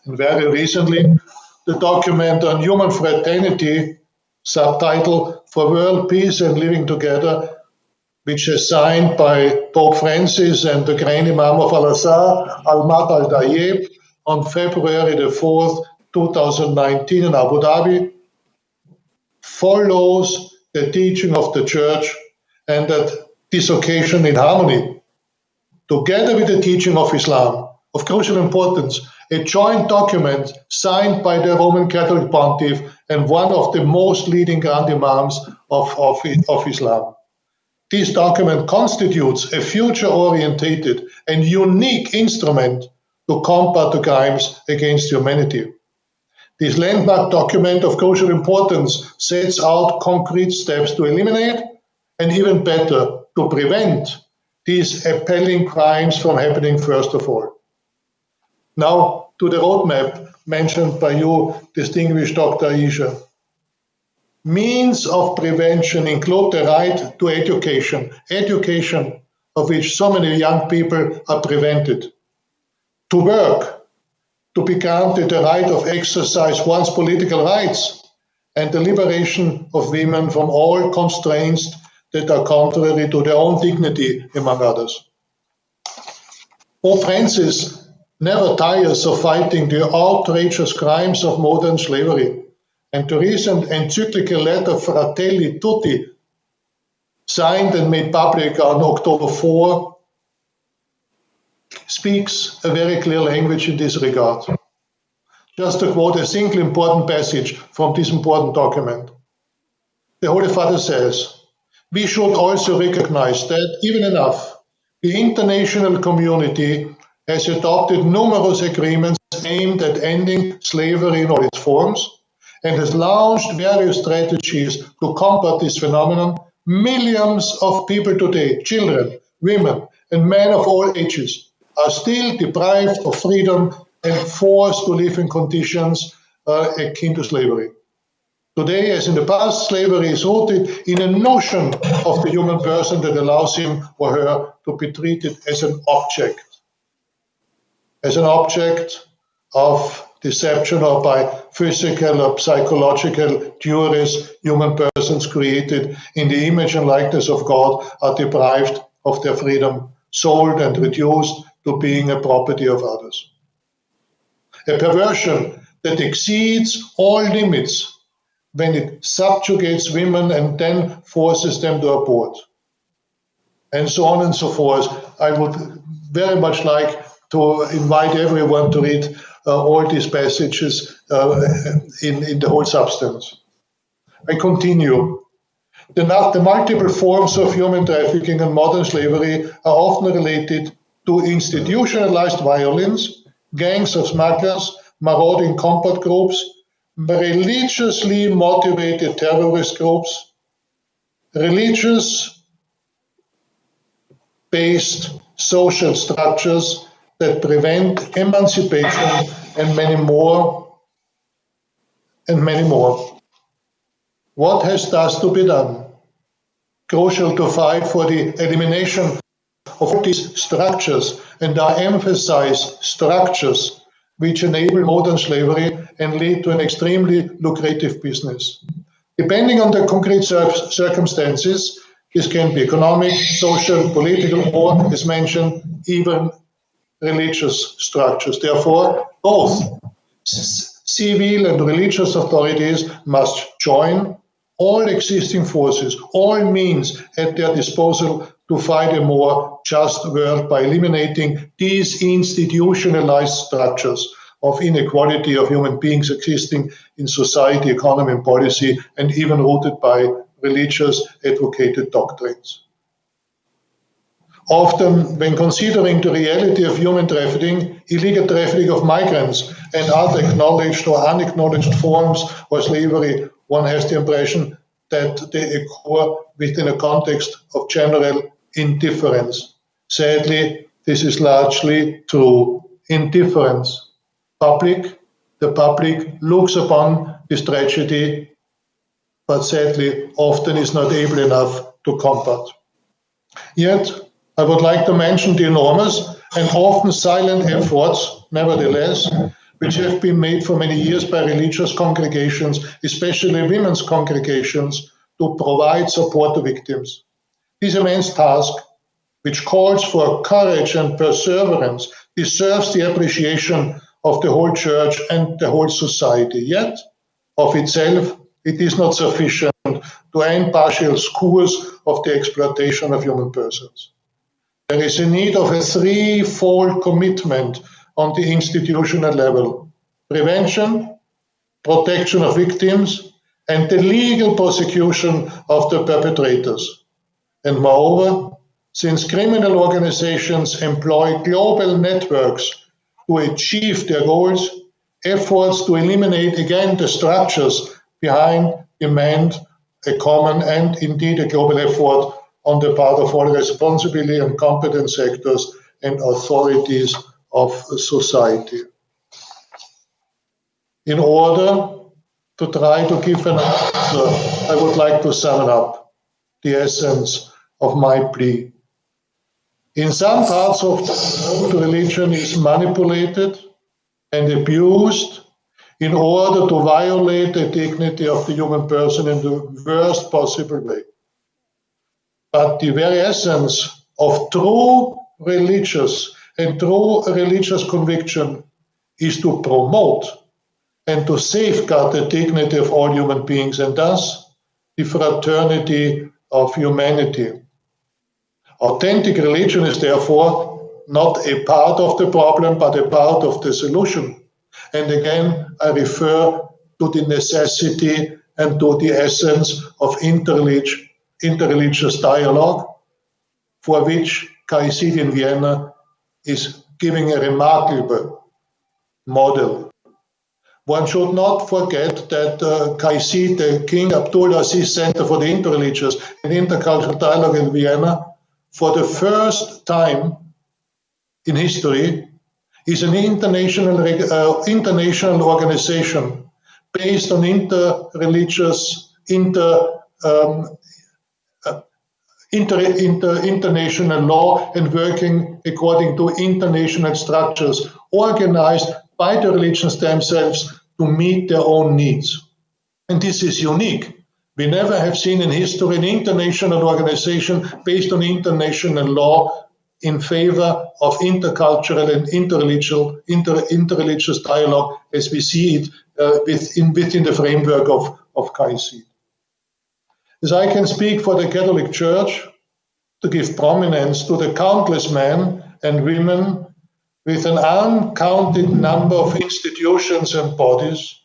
And very recently, the document on human fraternity, subtitle "For World Peace and Living Together," which is signed by Pope Francis and the Grand Imam of Al-Azhar, Ahmad Al-Dayeb, on February the 4th, 2019 in Abu Dhabi, follows the teaching of the Church, and at this occasion in harmony, together with the teaching of Islam, of crucial importance, a joint document signed by the Roman Catholic Pontiff and one of the most leading Grand Imams of Islam. This document constitutes a future-orientated and unique instrument to combat the crimes against humanity. This landmark document of crucial importance sets out concrete steps to eliminate and even better, to prevent these appalling crimes from happening first of all. Now to the roadmap mentioned by you, distinguished Dr. Aisha. Means of prevention include the right to education, education of which so many young people are prevented, to work, to be granted the right of exercise one's political rights, and the liberation of women from all constraints that are contrary to their own dignity, among others. Pope Francis never tires of fighting the outrageous crimes of modern slavery, and the recent encyclical letter Fratelli Tutti, signed and made public on October 4, speaks a very clear language in this regard. Just to quote a single important passage from this important document. The Holy Father says, we should also recognize that, even enough, the international community has adopted numerous agreements aimed at ending slavery in all its forms and has launched various strategies to combat this phenomenon. Millions of people today, children, women, and men of all ages, are still deprived of freedom and forced to live in conditions akin to slavery. Today, as in the past, slavery is rooted in a notion of the human person that allows him or her to be treated as an object of deception, or by physical or psychological theories. Human persons created in the image and likeness of God are deprived of their freedom, sold and reduced to being a property of others. A perversion that exceeds all limits when it subjugates women and then forces them to abort, and so on and so forth. I would very much like to invite everyone to read all these passages in the whole substance. I continue. The multiple forms of human trafficking and modern slavery are often related to institutionalized violence, gangs of smugglers, marauding combat groups, religiously motivated terrorist groups, religious-based social structures that prevent emancipation, and many more, and many more. What has thus to be done? Crucial to fight for the elimination of these structures, and I emphasize structures which enable modern slavery and lead to an extremely lucrative business. Depending on the concrete circumstances, this can be economic, social, political, or, as mentioned, even religious structures. Therefore, both civil and religious authorities must join all existing forces, all means at their disposal to fight a more just world by eliminating these institutionalized structures of inequality of human beings existing in society, economy, and policy, and even rooted by religious advocated doctrines. Often, when considering the reality of human trafficking, illegal trafficking of migrants, and other acknowledged or unacknowledged forms of slavery, one has the impression that they occur within a context of general indifference. Sadly, this is largely true. Indifference. The public looks upon this tragedy, but sadly often is not able enough to combat. Yet, I would like to mention the enormous and often silent efforts, nevertheless, which have been made for many years by religious congregations, especially women's congregations, to provide support to victims. This immense task, which calls for courage and perseverance, deserves the appreciation of the whole church and the whole society. Yet, of itself, it is not sufficient to end partial scores of the exploitation of human persons. There is a need of a threefold commitment on the institutional level: prevention, protection of victims, and the legal prosecution of the perpetrators. And moreover, since criminal organizations employ global networks to achieve their goals, efforts to eliminate again the structures behind demand a common and indeed a global effort on the part of all responsibility and competent sectors and authorities of society. In order to try to give an answer, I would like to sum up the essence of my plea. In some parts of the world, religion is manipulated and abused in order to violate the dignity of the human person in the worst possible way. But the very essence of true religious conviction is to promote and to safeguard the dignity of all human beings, and thus the fraternity of humanity. Authentic religion is therefore not a part of the problem, but a part of the solution. And again, I refer to the necessity and to the essence of interreligious dialogue, for which CAICID in Vienna is giving a remarkable model. One should not forget that CAICID, the King Abdulaziz Center for the Interreligious and Intercultural Dialogue in Vienna, for the first time in history, is an international organization based on international law and working according to international structures, organized by the religions themselves to meet their own needs. And this is unique. We never have seen in history an international organization based on international law in favor of intercultural and interreligious dialogue as we see it within the framework of CAICID. As I can speak for the Catholic Church, to give prominence to the countless men and women with an uncounted number of institutions and bodies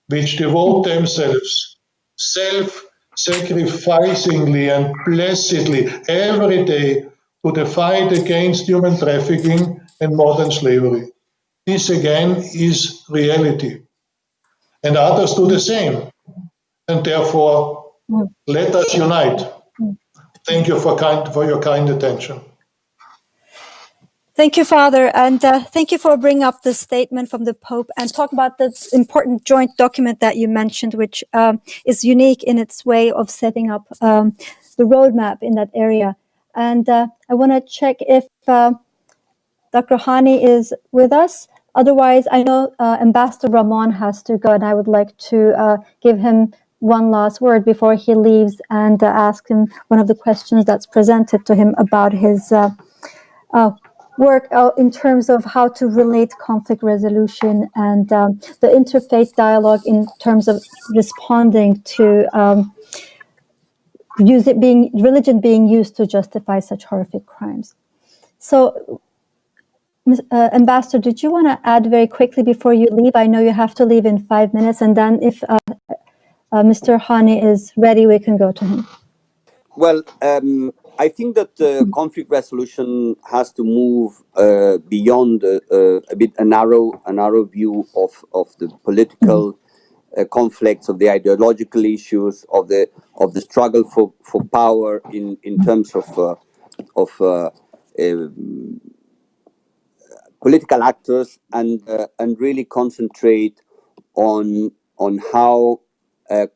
which devote themselves self-sacrificingly and blessedly every day to the fight against human trafficking and modern slavery. This again is reality. And others do the same. And therefore, let us unite. Thank you for your kind attention. Thank you, Father, and thank you for bringing up this statement from the Pope and talk about this important joint document that you mentioned, which is unique in its way of setting up the roadmap in that area. And I want to check if Dr. Hani is with us. Otherwise, I know Ambassador Ramon has to go, and I would like to give him one last word before he leaves and ask him one of the questions that's presented to him about his work in terms of how to relate conflict resolution and the interfaith dialogue in terms of responding to religion being used to justify such horrific crimes. So, Ambassador, did you want to add very quickly before you leave? I know you have to leave in 5 minutes, and then if Mr. Hani is ready, we can go to him. Well, I think that conflict resolution has to move beyond a bit a narrow view of the political conflicts, of the ideological issues, of the struggle for power in terms of political actors, and really concentrate on how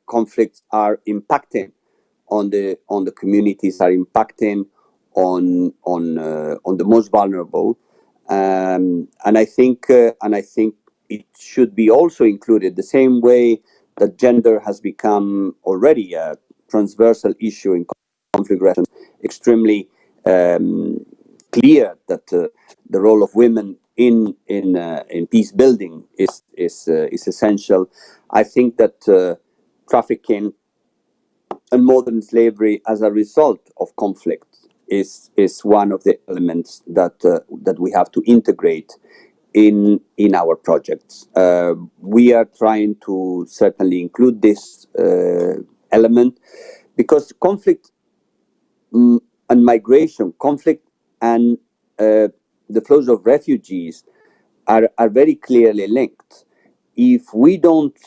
conflicts are impacting on the communities, are impacting on the most vulnerable, and I think it should be also included the same way that gender has become already a transversal issue in conflict resolution. Extremely clear that the role of women in peace building is essential. I think that trafficking and modern slavery as a result of conflict is one of the elements that we have to integrate in our projects. We are trying to certainly include this element because conflict and migration, conflict and the flows of refugees are very clearly linked. If we don't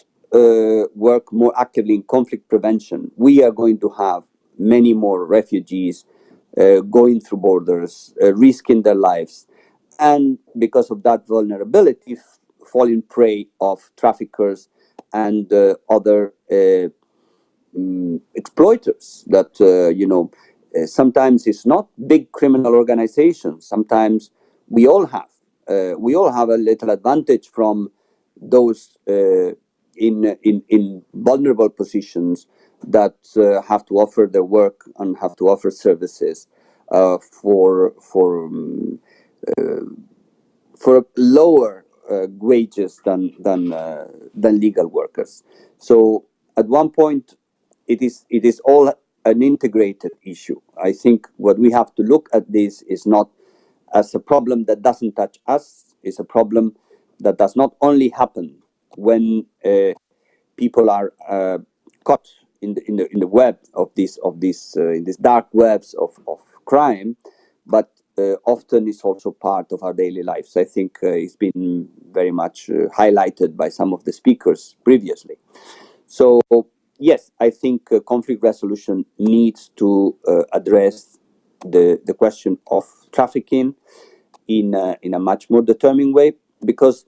work more actively in conflict prevention, we are going to have many more refugees going through borders, risking their lives, and because of that vulnerability, falling prey of traffickers and other exploiters that sometimes it's not big criminal organizations. Sometimes we all have a little advantage from those in vulnerable positions that have to offer their work and have to offer services for lower wages than legal workers. So at one point, it is all an integrated issue. I think what we have to look at this is not as a problem that doesn't touch us. It's a problem that does not only happen when people are caught in the web of this in these dark webs of crime, but often is also part of our daily lives. I think it's been very much highlighted by some of the speakers previously. So yes, I think conflict resolution needs to address the question of trafficking in a much more determined way, because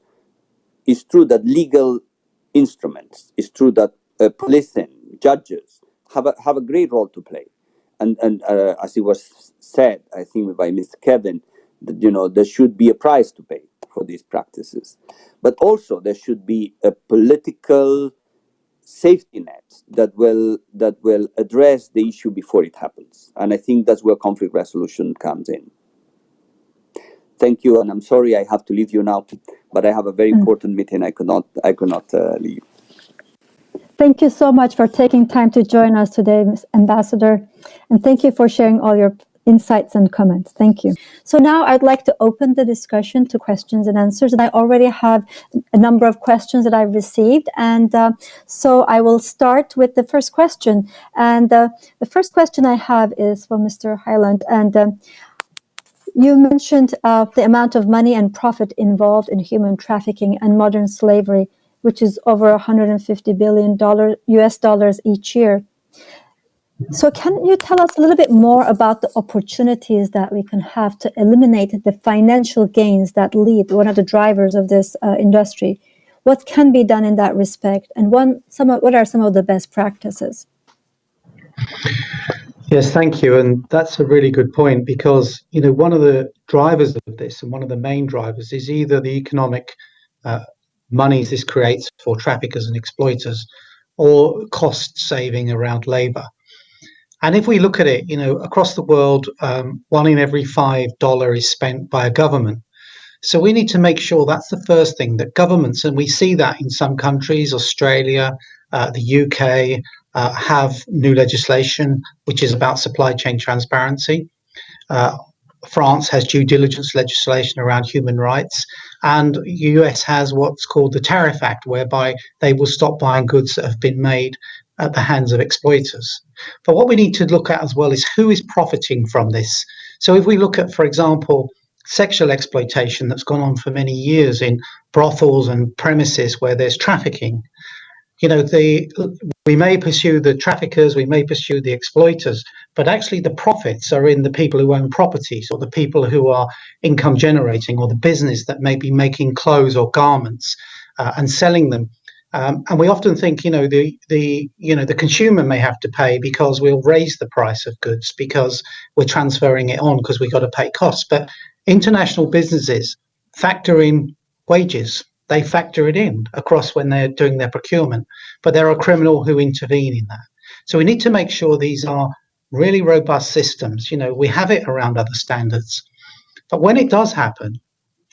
it's true that legal instruments, it's true that policing, judges have a great role to play. And as it was said, I think by Mr. Kevin, that there should be a price to pay for these practices, but also there should be a political safety net that will address the issue before it happens. And I think that's where conflict resolution comes in. Thank you, and I'm sorry I have to leave you now, but I have a very important meeting. I could not leave. Thank you so much for taking time to join us today, Ms. Ambassador, and thank you for sharing all your insights and comments. Thank you. So now I'd like to open the discussion to questions and answers. And I already have a number of questions that I've received. And so I will start with the first question. And the first question I have is for Mr. Hyland. And you mentioned the amount of money and profit involved in human trafficking and modern slavery, which is over $150 billion US dollars each year. So can you tell us a little bit more about the opportunities that we can have to eliminate the financial gains that lead one of the drivers of this industry? What can be done in that respect? And what are some of the best practices? Yes, thank you. And that's a really good point, because, one of the drivers of this, and one of the main drivers, is either the economic monies this creates for traffickers and exploiters, or cost saving around labor. And if we look at it, across the world, $1 in every $5 is spent by a government. So we need to make sure that's the first thing, that governments, and we see that in some countries, Australia, the UK, have new legislation which is about supply chain transparency. France has due diligence legislation around human rights, and the US has what's called the Tariff Act, whereby they will stop buying goods that have been made at the hands of exploiters. But what we need to look at as well is who is profiting from this. So if we look at, for example, sexual exploitation that's gone on for many years in brothels and premises where there's trafficking, we may pursue the traffickers, we may pursue the exploiters, but actually the profits are in the people who own properties, or the people who are income generating, or the business that may be making clothes or garments and selling them. And we often think, the consumer may have to pay because we'll raise the price of goods because we're transferring it on because we've got to pay costs. But international businesses factor in wages. They factor it in across when they're doing their procurement, but there are criminals who intervene in that. So we need to make sure these are really robust systems. We have it around other standards, but when it does happen,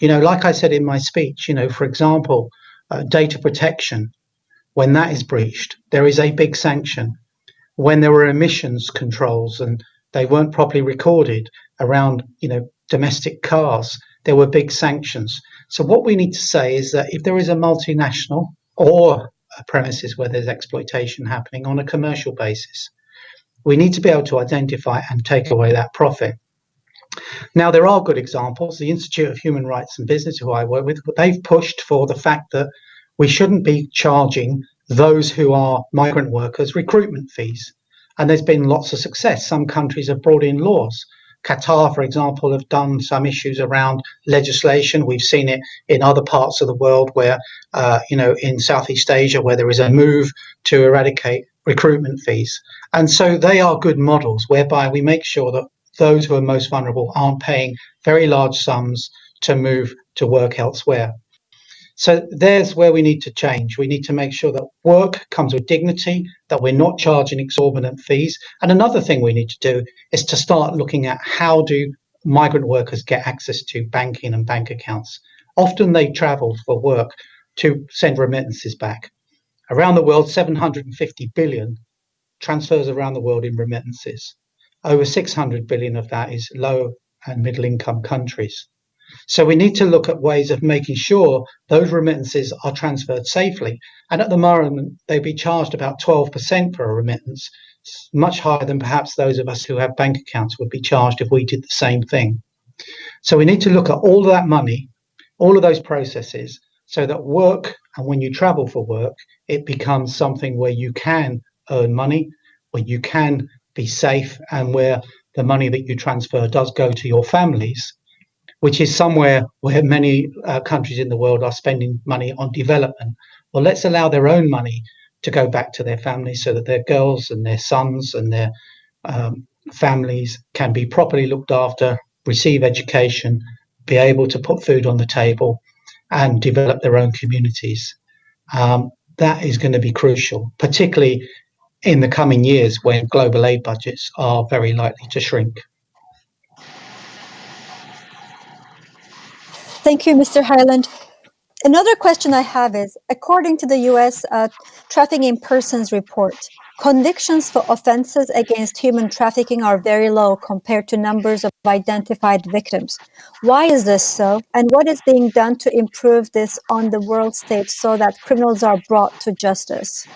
like I said in my speech, for example, data protection, when that is breached, there is a big sanction. When there were emissions controls and they weren't properly recorded around, domestic cars, there were big sanctions. So what we need to say is that if there is a multinational or a premises where there's exploitation happening on a commercial basis, we need to be able to identify and take away that profit. Now, there are good examples. The Institute of Human Rights and Business, who I work with, they've pushed for the fact that we shouldn't be charging those who are migrant workers recruitment fees. And there's been lots of success. Some countries have brought in laws Qatar, for example, have done some issues around legislation. We've seen it in other parts of the world where, in Southeast Asia, where there is a move to eradicate recruitment fees. And so they are good models whereby we make sure that those who are most vulnerable aren't paying very large sums to move to work elsewhere. So there's where we need to change. We need to make sure that work comes with dignity, that we're not charging exorbitant fees. And another thing we need to do is to start looking at how do migrant workers get access to banking and bank accounts. Often they travel for work to send remittances back. Around the world, 750 billion transfers around the world in remittances. Over 600 billion of that is low and middle income countries. So we need to look at ways of making sure those remittances are transferred safely. And at the moment, they'd be charged about 12% for a remittance, much higher than perhaps those of us who have bank accounts would be charged if we did the same thing. So we need to look at all of that money, all of those processes, so that work, and when you travel for work, it becomes something where you can earn money, where you can be safe, and where the money that you transfer does go to your families, which is somewhere where many countries in the world are spending money on development. Well, let's allow their own money to go back to their families so that their girls and their sons and their families can be properly looked after, receive education, be able to put food on the table and develop their own communities. That is going to be crucial, particularly in the coming years when global aid budgets are very likely to shrink. Thank you, Mr. Hyland. Another question I have is, according to the U.S. Trafficking in Persons report, convictions for offenses against human trafficking are very low compared to numbers of identified victims. Why is this so? And what is being done to improve this on the world stage so that criminals are brought to justice?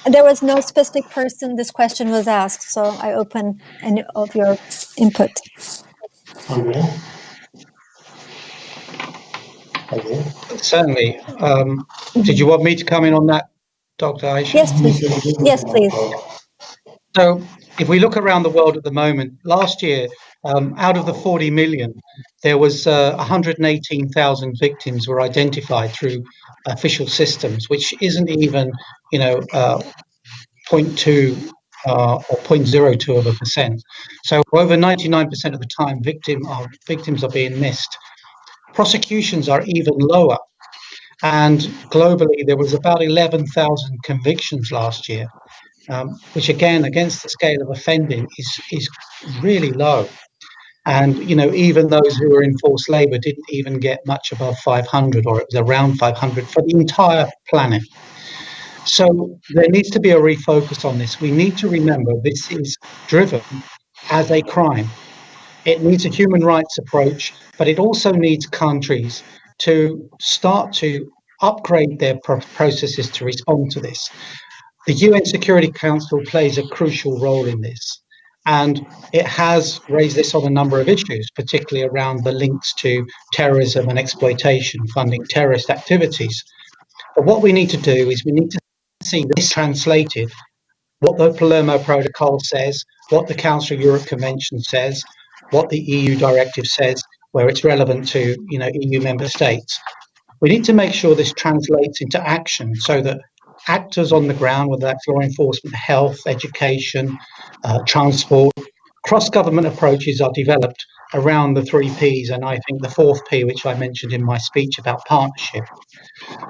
And there was no specific person this question was asked, so I open any of your input. Okay. Certainly. Did you want me to come in on that, Dr. Aisha? Yes, please. Yes, please. So if we look around the world at the moment, last year, out of the 40 million, there was 118,000 victims were identified through official systems, which isn't even, 0.2 or 0.02%. So over 99% of the time, victims are being missed. Prosecutions are even lower. And globally, there was about 11,000 convictions last year, which again, against the scale of offending, is really low. And, even those who were in forced labor didn't even get much above 500, or it was around 500 for the entire planet. So there needs to be a refocus on this. We need to remember this is driven as a crime. It needs a human rights approach, but it also needs countries to start to upgrade their processes to respond to this. The UN Security Council plays a crucial role in this, and it has raised this on a number of issues, particularly around the links to terrorism and exploitation, funding terrorist activities. But what we need to do is we need to see this translated, what the Palermo Protocol says, what the Council of Europe Convention says, what the EU directive says, where it's relevant to EU member states. We need to make sure this translates into action so that actors on the ground, whether that's law enforcement, health, education, transport, cross-government approaches are developed around the 3 Ps, and I think the 4th P, which I mentioned in my speech about partnership.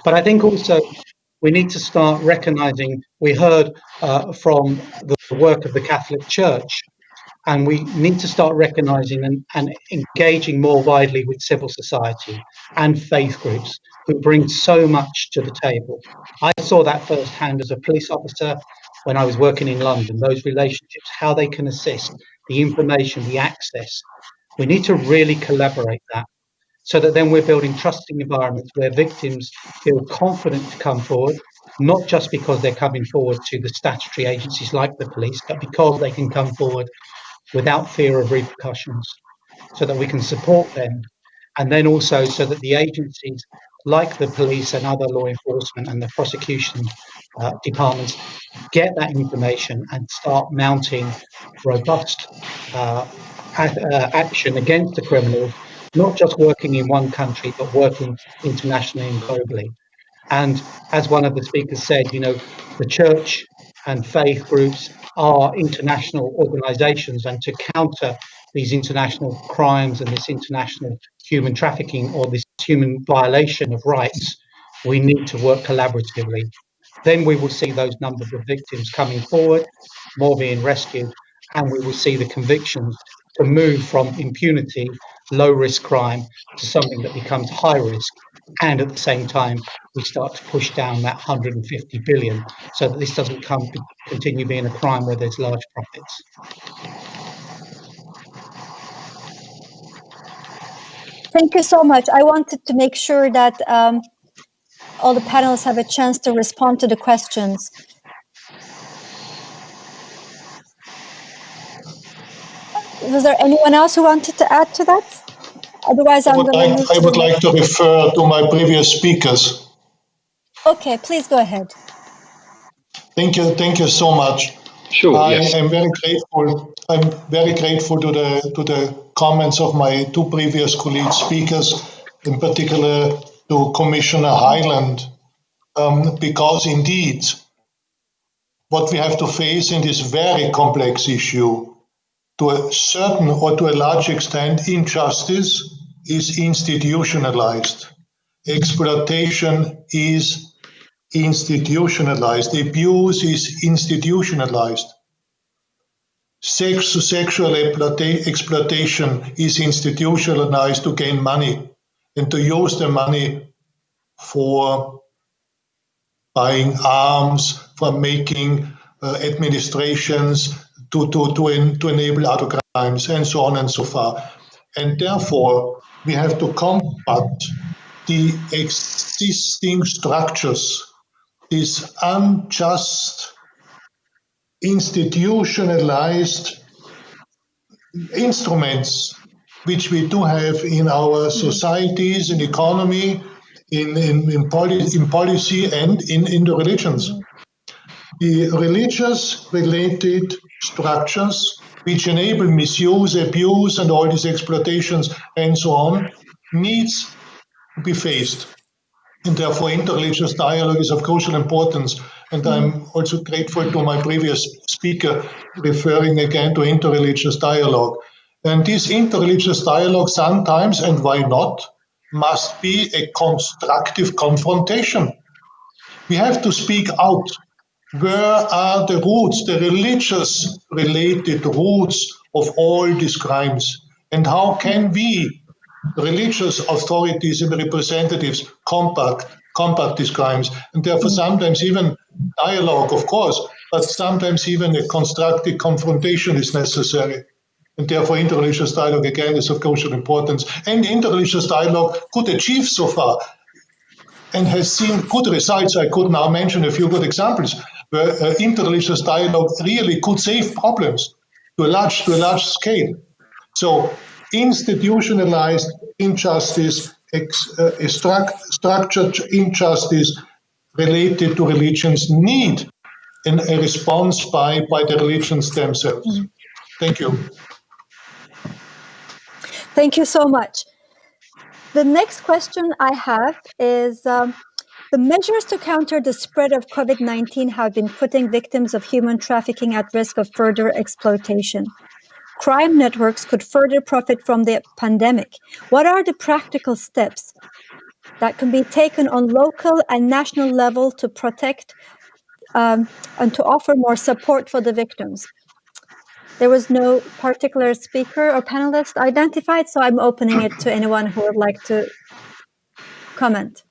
But I think also we need to start recognizing, we heard from the work of the Catholic Church, and we need to start recognizing and engaging more widely with civil society and faith groups who bring so much to the table. I saw that firsthand as a police officer when I was working in London, those relationships, how they can assist, the information, the access. We need to really collaborate that so that then we're building trusting environments where victims feel confident to come forward, not just because they're coming forward to the statutory agencies like the police, but because they can come forward without fear of repercussions, so that we can support them. And then also so that the agencies like the police and other law enforcement and the prosecution departments get that information and start mounting robust action against the criminals, not just working in one country, but working internationally and globally. And as one of the speakers said, the church and faith groups are international organizations, and to counter these international crimes and this international human trafficking or this human violation of rights, we need to work collaboratively. Then we will see those numbers of victims coming forward, more being rescued, and we will see the convictions to move from impunity, low risk crime, to something that becomes high risk. And at the same time, we start to push down that 150 billion so that this doesn't continue being a crime where there's large profits. Thank you so much. I wanted to make sure that all the panelists have a chance to respond to the questions. Was there anyone else who wanted to add to that? Otherwise, I would like to refer to my previous speakers. Okay, please go ahead. Thank you so much. Sure. Yes. I am very grateful. I'm very grateful to the comments of my two previous colleague speakers, in particular to Commissioner Hyland, because indeed, what we have to face in this very complex issue, to a certain or to a large extent, injustice is institutionalized. Exploitation is institutionalized. Abuse is institutionalized. Sexual exploitation is institutionalized to gain money and to use the money for buying arms, for making administrations, to enable other crimes, and so on and so forth. And therefore, we have to combat the existing structures, these unjust, institutionalized instruments which we do have in our societies, in economy, in policy, and in the religions. The religious related structures which enable misuse, abuse, and all these exploitations and so on needs to be faced. And therefore, interreligious dialogue is of crucial importance. And I'm also grateful to my previous speaker referring again to interreligious dialogue. And this interreligious dialogue sometimes, and why not, must be a constructive confrontation. We have to speak out. Where are the roots, the religious related roots of all these crimes? And how can we, religious authorities and representatives, combat these crimes? And therefore sometimes even dialogue, of course, but sometimes even a constructive confrontation is necessary. And therefore interreligious dialogue again is of crucial importance. And interreligious dialogue could achieve so far and has seen good results. I could now mention a few good examples where interreligious dialogue really could save problems to a large scale. So institutionalized injustice, structured injustice related to religions need a response by the religions themselves. Thank you. Thank you so much. The next question I have is, the measures to counter the spread of COVID-19 have been putting victims of human trafficking at risk of further exploitation. Crime networks could further profit from the pandemic. What are the practical steps that can be taken on local and national level to protect and to offer more support for the victims? There was no particular speaker or panelist identified, so I'm opening it to anyone who would like to comment.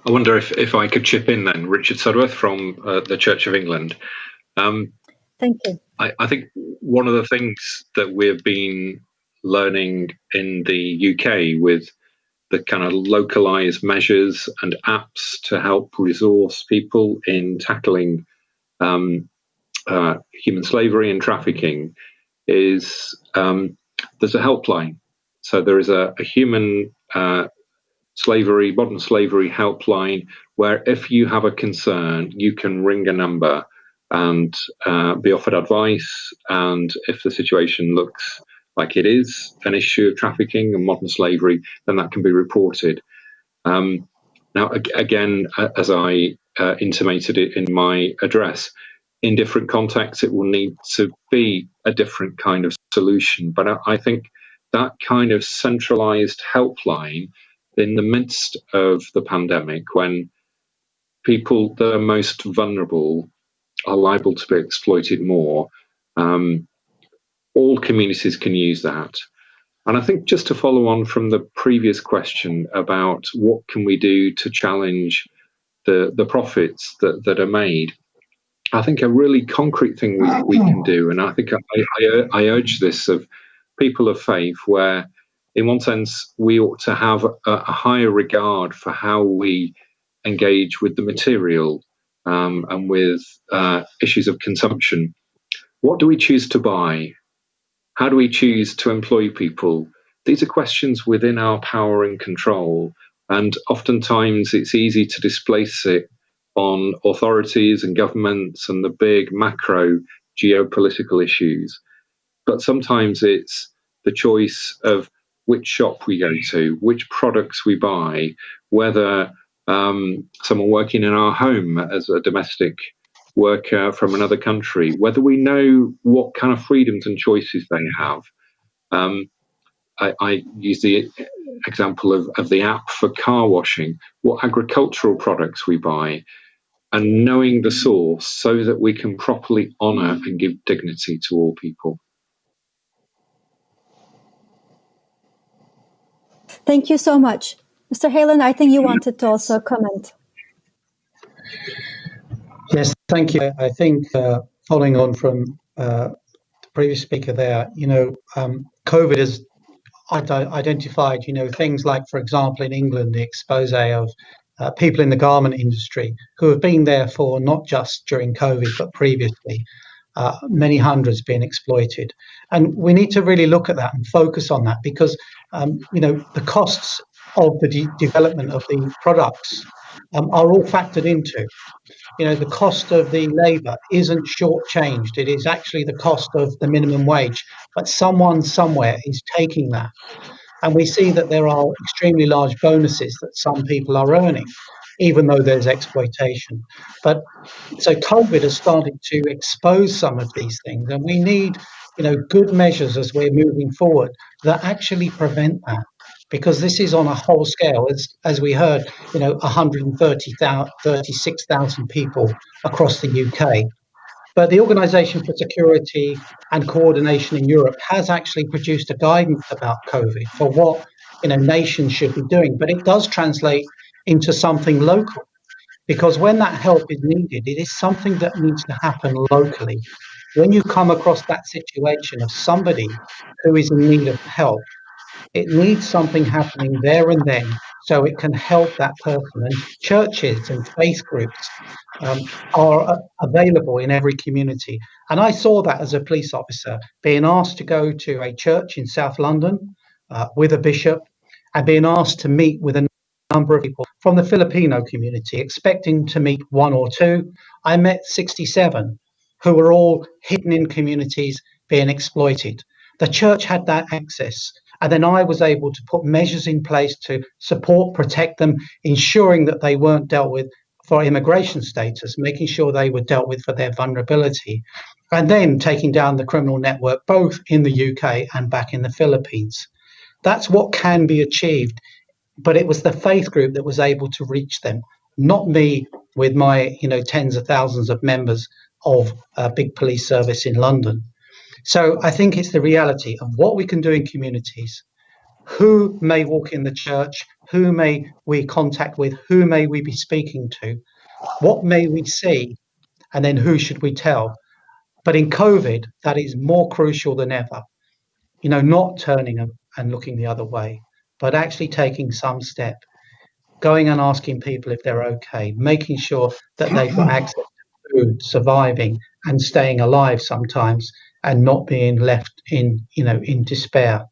I wonder if I could chip in then. Richard Sudworth from the Church of England. Thank you. I think one of the things that we've been learning in the UK with the kind of localized measures and apps to help resource people in tackling human slavery and trafficking is there's a helpline. So there is a human modern slavery helpline, where if you have a concern, you can ring a number and be offered advice. And if the situation looks like it is an issue of trafficking and modern slavery, then that can be reported. Now, again, as I intimated it in my address, in different contexts, it will need to be a different kind of solution. But I think that kind of centralized helpline in the midst of the pandemic, when people that are most vulnerable are liable to be exploited more, all communities can use that. And I think just to follow on from the previous question about what can we do to challenge the profits that are made, I think a really concrete thing we can do, and I think I urge this of people of faith, where in one sense we ought to have a higher regard for how we engage with the material and with issues of consumption. What do we choose to buy? How do we choose to employ people? These are questions within our power and control, and oftentimes it's easy to displace it on authorities and governments and the big macro geopolitical issues. But sometimes it's the choice of which shop we go to, which products we buy, whether someone working in our home as a domestic worker from another country, whether we know what kind of freedoms and choices they have. I use the example of the app for car washing, what agricultural products we buy, and knowing the source so that we can properly honour and give dignity to all people. Thank you so much. Mr. Halen, I think you wanted to also comment. Yes, thank you. I think following on from the previous speaker there, COVID has identified, things like, for example, in England, the expose of people in the garment industry who have been there for not just during COVID, but previously, many hundreds being exploited. And we need to really look at that and focus on that because, the costs of the development of the products are all factored into. The cost of the labour isn't shortchanged. It is actually the cost of the minimum wage, but someone somewhere is taking that. And we see that there are extremely large bonuses that some people are earning, even though there's exploitation. But so COVID has started to expose some of these things, and we need, good measures as we're moving forward that actually prevent that. Because this is on a whole scale, as we heard, 136,000 people across the UK. But the Organisation for Security and Coordination in Europe has actually produced a guidance about COVID for what nations should be doing. But it does translate into something local, because when that help is needed, it is something that needs to happen locally. When you come across that situation of somebody who is in need of help, it needs something happening there and then so it can help that person. And churches and faith groups are available in every community. And I saw that as a police officer, being asked to go to a church in South London with a bishop and being asked to meet with a number of people from the Filipino community, expecting to meet one or two. I met 67 who were all hidden in communities being exploited. The church had that access. And then I was able to put measures in place to support, protect them, ensuring that they weren't dealt with for immigration status, making sure they were dealt with for their vulnerability, and then taking down the criminal network, both in the UK and back in the Philippines. That's what can be achieved. But it was the faith group that was able to reach them, not me with my, tens of thousands of members of a big police service in London. So I think it's the reality of what we can do in communities. Who may walk in the church? Who may we contact with? Who may we be speaking to? What may we see? And then who should we tell? But in COVID, that is more crucial than ever. Not turning and looking the other way, but actually taking some step, going and asking people if they're okay, making sure that they've got access to food, surviving and staying alive sometimes, and not being left in despair.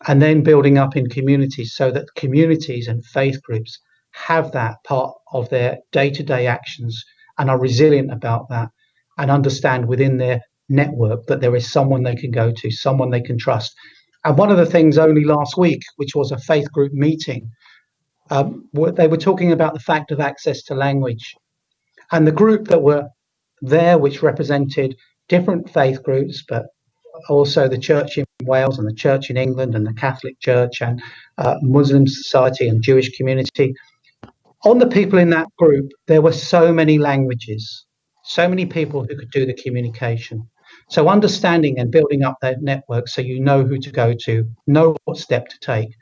and then building up in communities so that communities and faith groups have that part of their day-to-day actions and are resilient about that and understand within their network that there is someone they can go to, someone they can trust. And one of the things only last week, which was a faith group meeting, they were talking about the fact of access to language. And the group that were there, which represented different faith groups, but also the church in Wales and the church in England and the Catholic Church and Muslim society and Jewish community. On the people in that group, there were so many languages, so many people who could do the communication. So understanding and building up that network so you know who to go to, know what step to take,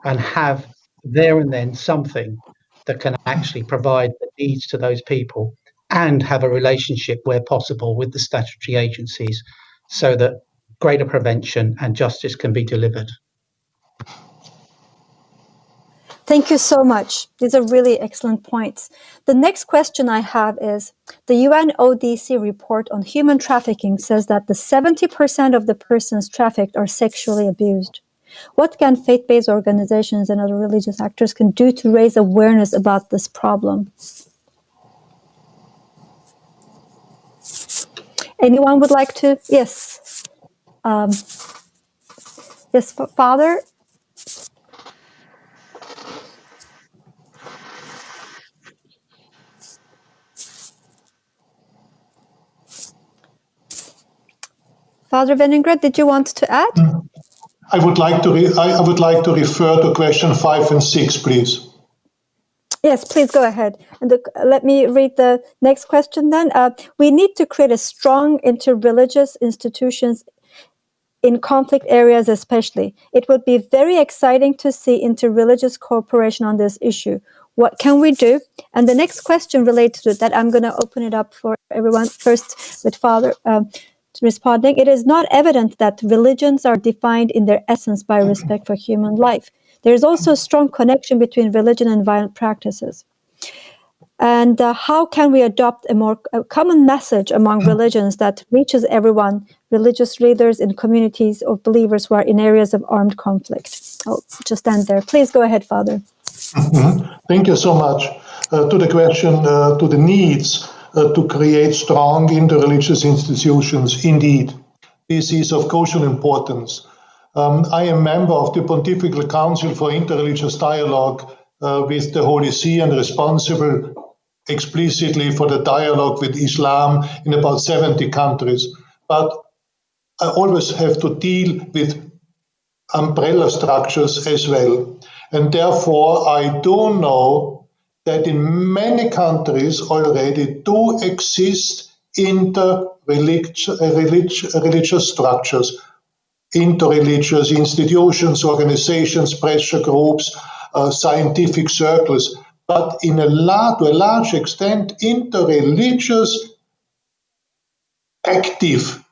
and have there and then something that can actually provide the needs to those people and have a relationship where possible with the statutory agencies so that greater prevention and justice can be delivered. Thank you so much. These are really excellent points. The next question I have is, the UNODC report on human trafficking says that the 70% of the persons trafficked are sexually abused. What can faith-based organizations and other religious actors can do to raise awareness about this problem? Anyone would like to? Yes. Yes, Father? Father Veningrad, did you want to add? I would like to refer to question 5 and 6, please. Yes, please go ahead. And let me read the next question then. We need to create a strong interreligious institutions in conflict areas especially. It would be very exciting to see interreligious cooperation on this issue. What can we do? And the next question related to that, I'm going to open it up for everyone. First with Father responding. It is not evident that religions are defined in their essence by respect for human life. There is also a strong connection between religion and violent practices. And how can we adopt a more common message among religions that reaches everyone, religious leaders in communities of believers who are in areas of armed conflict? I'll just end there. Please go ahead, Father. Thank you so much. To the question, to the needs to create strong interreligious institutions, indeed, this is of crucial importance. I am member of the Pontifical Council for Interreligious Dialogue with the Holy See and responsible explicitly for the dialogue with Islam in about 70 countries. But I always have to deal with umbrella structures as well. And therefore, I do know that in many countries already do exist religious structures, interreligious institutions, organizations, pressure groups, scientific circles, but to a large extent, interreligious active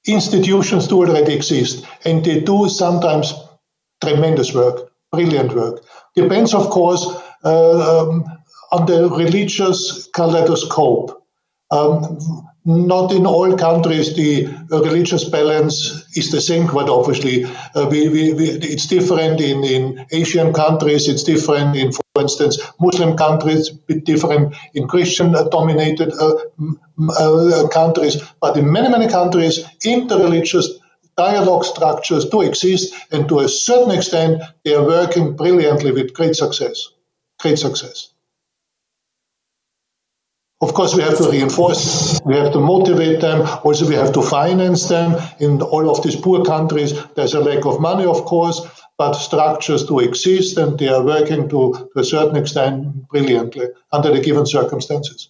institutions do already exist, and they do sometimes tremendous work, brilliant work. Depends, of course, on the religious kaleidoscope. Not in all countries the religious balance is the same, quite obviously. It's different in Asian countries, it's different in, for instance, Muslim countries, a bit different in Christian-dominated countries. But in many countries, interreligious dialogue structures do exist, and to a certain extent, they are working brilliantly with great success. Great success. Of course, we have to reinforce, we have to motivate them, also we have to finance them. In all of these poor countries, there's a lack of money, of course, but structures do exist and they are working to a certain extent brilliantly under the given circumstances.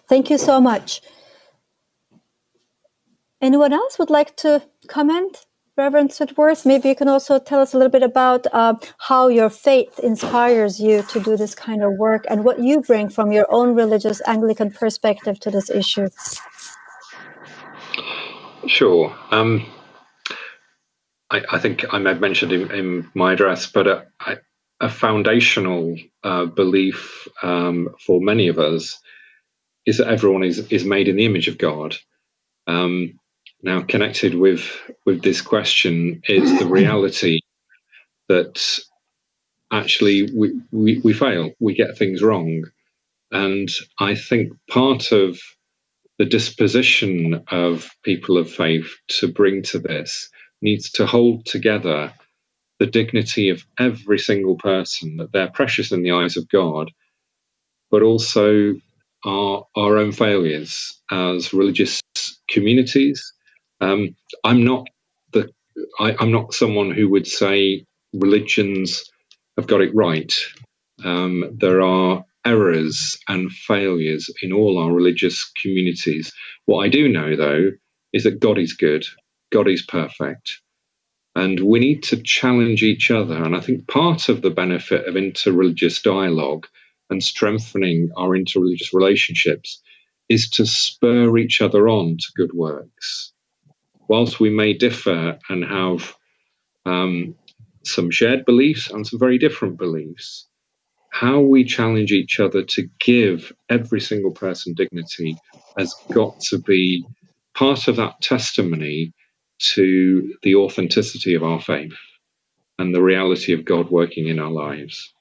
Thank you so much. Anyone else would like to comment? Reverend Sudworth, maybe you can also tell us a little bit about how your faith inspires you to do this kind of work and what you bring from your own religious Anglican perspective to this issue. Sure. I think I may have mentioned in my address, but a foundational belief for many of us is that everyone is made in the image of God. Now, connected with this question is the reality that actually we fail, we get things wrong. And I think part of the disposition of people of faith to bring to this needs to hold together the dignity of every single person, that they're precious in the eyes of God, but also our own failures as religious communities. I'm not someone who would say religions have got it right. There are errors and failures in all our religious communities. What I do know, though, is that God is good, God is perfect, and we need to challenge each other. And I think part of the benefit of interreligious dialogue and strengthening our interreligious relationships is to spur each other on to good works. Whilst we may differ and have some shared beliefs and some very different beliefs, how we challenge each other to give every single person dignity has got to be part of that testimony to the authenticity of our faith and the reality of God working in our lives.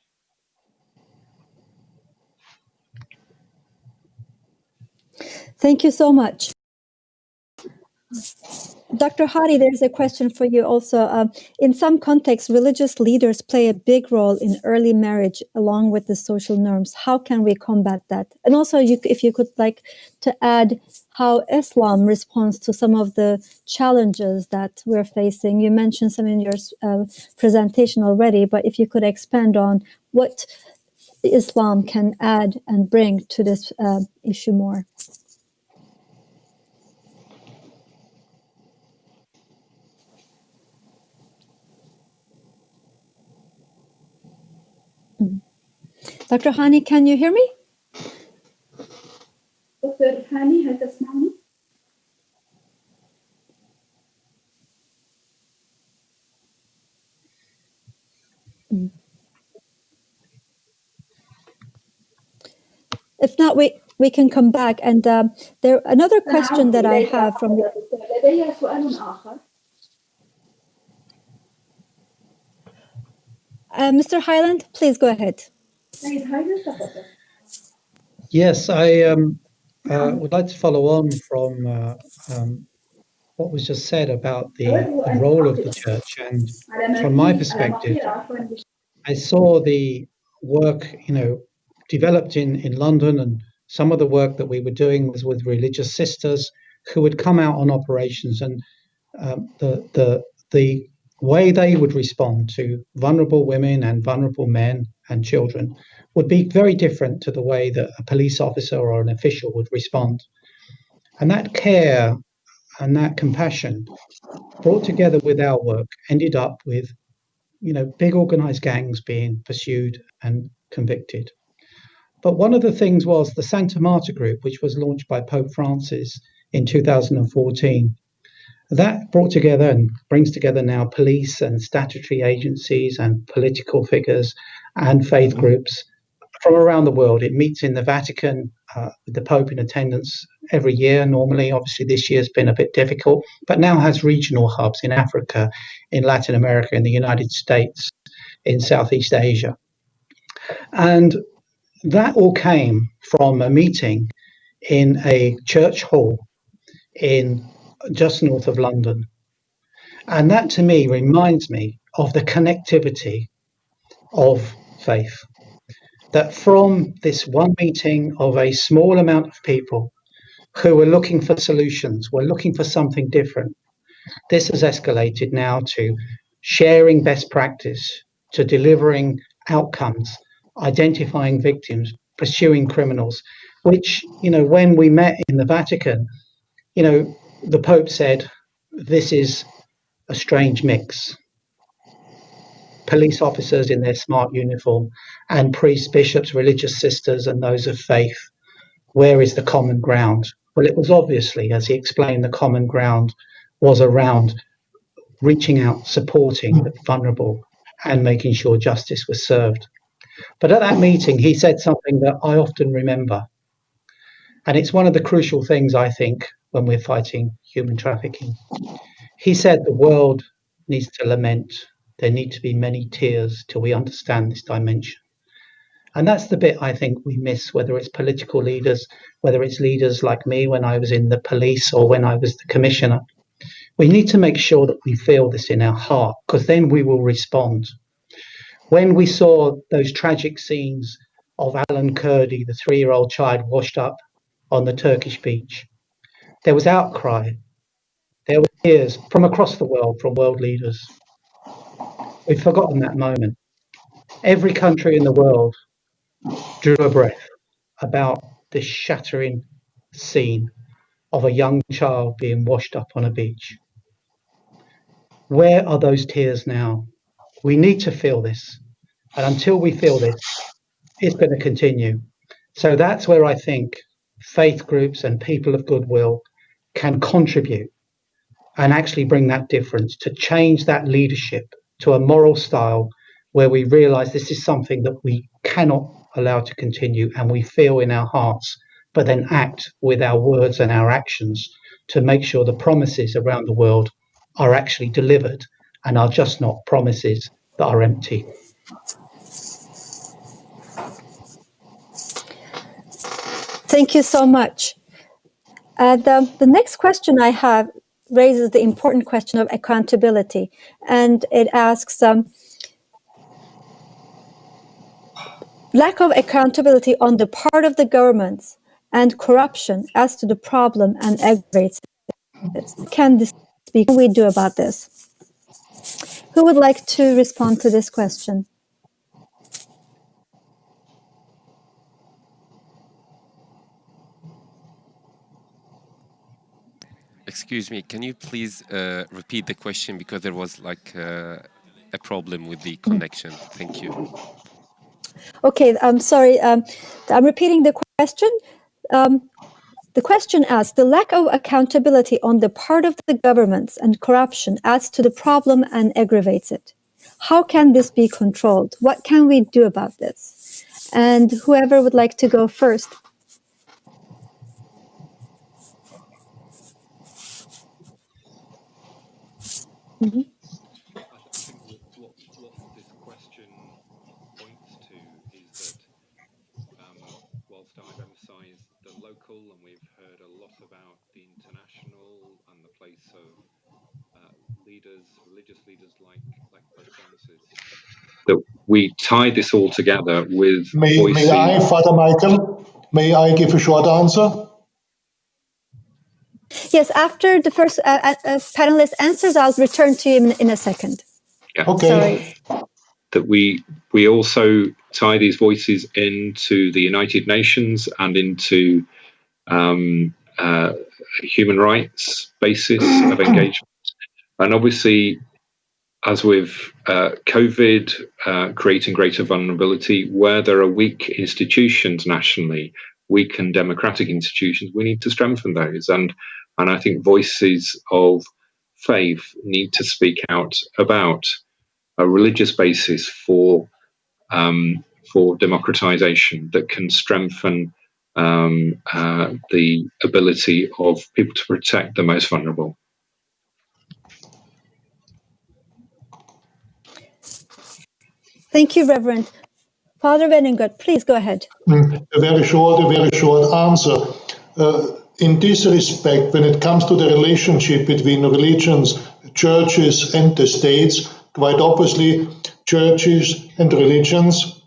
Thank you so much. Dr. Hadi, there's a question for you also. In some contexts, religious leaders play a big role in early marriage along with the social norms. How can we combat that? And also, if you could like to add how Islam responds to some of the challenges that we're facing. You mentioned some in your presentation already, but if you could expand on what Islam can add and bring to this issue more. Dr. Hani, can you hear me? دكتور هاني هل تسمعني؟ If not, we can come back. And there another question that I have from the... لدي سؤال آخر. Mr. Hyland, please go ahead. Yes, I would like to follow on from what was just said about the role of the church. And from my perspective, I saw the work, developed in London, and some of the work that we were doing was with religious sisters who would come out on operations, and the way they would respond to vulnerable women and vulnerable men and children would be very different to the way that a police officer or an official would respond. And that care and that compassion brought together with our work ended up with, big organized gangs being pursued and convicted. But one of the things was the Santa Marta group, which was launched by Pope Francis in 2014. That brought together and brings together now police and statutory agencies and political figures and faith groups from around the world. It meets in the Vatican with the Pope in attendance every year. Normally, obviously, this year's been a bit difficult, but now has regional hubs in Africa, in Latin America, in the United States, in Southeast Asia. And that all came from a meeting in a church hall in just north of London. And that to me reminds me of the connectivity of faith. That from this one meeting of a small amount of people who were looking for solutions, were looking for something different, this has escalated now to sharing best practice, to delivering outcomes, identifying victims, pursuing criminals, which, when we met in the Vatican, the Pope said, this is a strange mix. Police officers in their smart uniform and priests, bishops, religious sisters, and those of faith. Where is the common ground? Well, it was obviously, as he explained, the common ground was around reaching out, supporting the vulnerable, and making sure justice was served. But at that meeting, he said something that I often remember. And it's one of the crucial things, I think, when we're fighting human trafficking. He said the world needs to lament. There need to be many tears till we understand this dimension. And that's the bit I think we miss, whether it's political leaders, whether it's leaders like me when I was in the police or when I was the commissioner. We need to make sure that we feel this in our heart, because then we will respond. When we saw those tragic scenes of Alan Kurdi, the 3-year-old child washed up on the Turkish beach, there was outcry. There were tears from across the world, from world leaders. We've forgotten that moment. Every country in the world drew a breath about this shattering scene of a young child being washed up on a beach. Where are those tears now? We need to feel this. And until we feel this, it's going to continue. So that's where I think faith groups and people of goodwill can contribute and actually bring that difference, to change that leadership to a moral style where we realize this is something that we cannot allow to continue, and we feel in our hearts, but then act with our words and our actions to make sure the promises around the world are actually delivered and are just not promises that are empty. Thank you so much. The next question I have raises the important question of accountability, and it asks, lack of accountability on the part of the governments and corruption as to the problem and aggravates it. Can we do about this? Who would like to respond to this question? Excuse me, can you please repeat the question, because there was like a problem with the connection. Thank you. Okay, I'm sorry. I'm repeating the question. The question asks, the lack of accountability on the part of the governments and corruption adds to the problem and aggravates it. How can this be controlled? What can we do about this? And whoever would like to go first. Mm-hmm. I think what this question points to is that whilst I've emphasised the local, and we've heard a lot about the international and the place of leaders, religious leaders like Pope Francis, that we tie this all together with voices. May I, Father Michael, may I give a short answer? Yes, after the first panelist answers, I'll return to you in a second. Yeah. Okay. Sorry. That we also tie these voices into the United Nations and into human rights basis of engagement. And obviously, as with COVID creating greater vulnerability, where there are weak institutions nationally, weak and democratic institutions, we need to strengthen those. And I think voices of faith need to speak out about a religious basis for democratization that can strengthen the ability of people to protect the most vulnerable. Thank you, Reverend. Father Venningut, please go ahead. A very short answer. In this respect, when it comes to the relationship between religions, churches and the states, quite obviously, churches and religions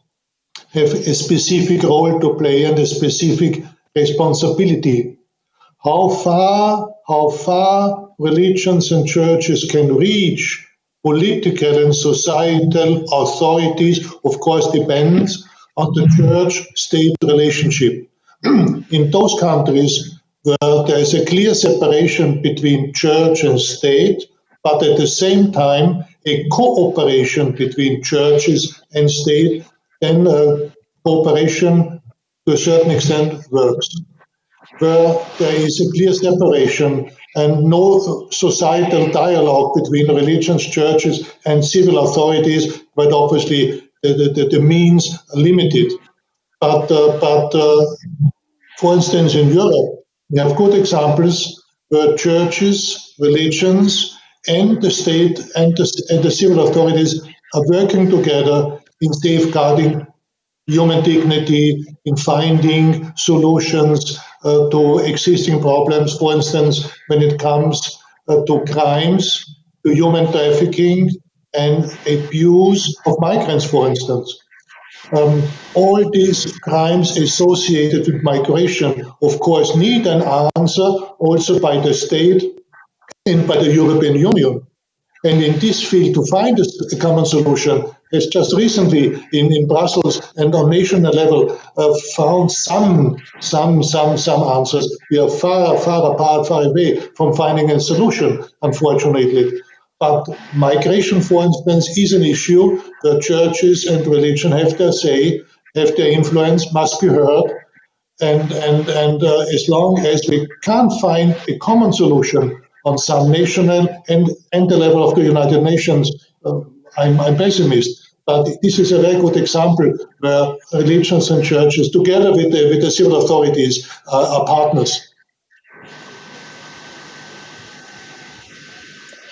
have a specific role to play and a specific responsibility. How far religions and churches can reach political and societal authorities, of course, depends on the church-state relationship. In those countries where there is a clear separation between church and state, but at the same time a cooperation between churches and state, then cooperation to a certain extent works. Where there is a clear separation and no societal dialogue between religions, churches, and civil authorities, but obviously the means are limited. But for instance, in Europe, we have good examples where churches, religions, and the state and the civil authorities are working together in safeguarding human dignity, in finding solutions to existing problems. For instance, when it comes to crimes, to human trafficking, and abuse of migrants, for instance. All these crimes associated with migration, of course, need an answer also by the state and by the European Union. And in this field, to find a common solution, has just recently in Brussels and on national level found some answers. We are far apart, far away from finding a solution, unfortunately. But migration, for instance, is an issue where churches and religion have their say, have their influence, must be heard. And as long as we can't find a common solution on some national and the level of the United Nations, I'm pessimist. But this is a very good example where religions and churches, together with the civil authorities, are partners.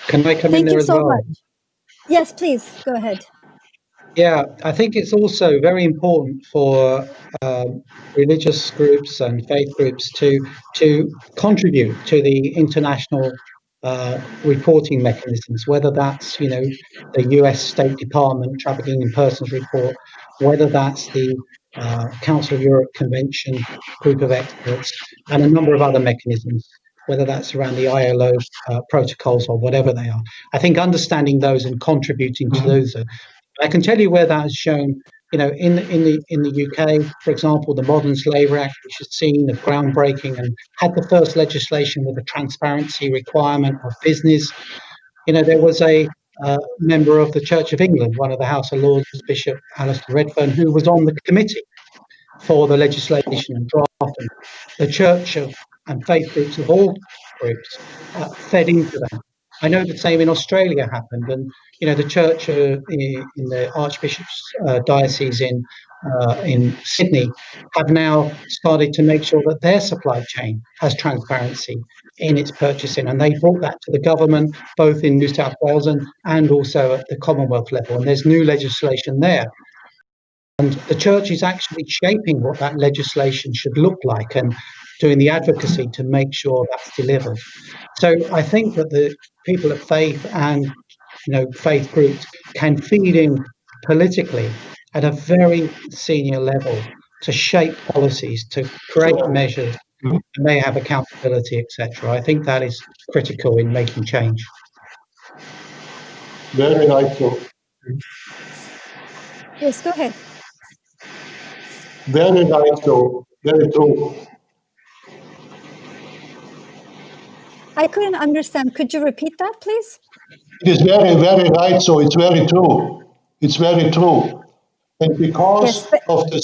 Can I come in there as well? Thank you so much. Yes, please, go ahead. Yeah, I think it's also very important for religious groups and faith groups to contribute to the international reporting mechanisms, whether that's the US State Department Trafficking in Persons report, whether that's the Council of Europe Convention group of experts, and a number of other mechanisms, whether that's around the ILO protocols or whatever they are. I think understanding those and contributing to those. I can tell you where that has shown. In the UK, for example, the Modern Slavery Act, which has seen a groundbreaking and had the first legislation with a transparency requirement of business. There was a member of the Church of England, one of the House of Lords, Bishop Alistair Redfern, who was on the committee for the legislation and drafting. The church and faith groups of all groups fed into that. I know the same in Australia happened, and the church in the Archbishop's diocese in Sydney have now started to make sure that their supply chain has transparency in its purchasing, and they brought that to the government both in New South Wales and also at the Commonwealth level, and there's new legislation there. And the church is actually shaping what that legislation should look like and doing the advocacy to make sure that's delivered. So I think that the people of faith and faith groups can feed in politically at a very senior level to shape policies, to create measures, and they have accountability, etc. I think that is critical in making change. Very rightful. Yes, go ahead. Very rightful. Very true. I couldn't understand. Could you repeat that, please? It is very, very right. So it's very true. It's very true. And because of the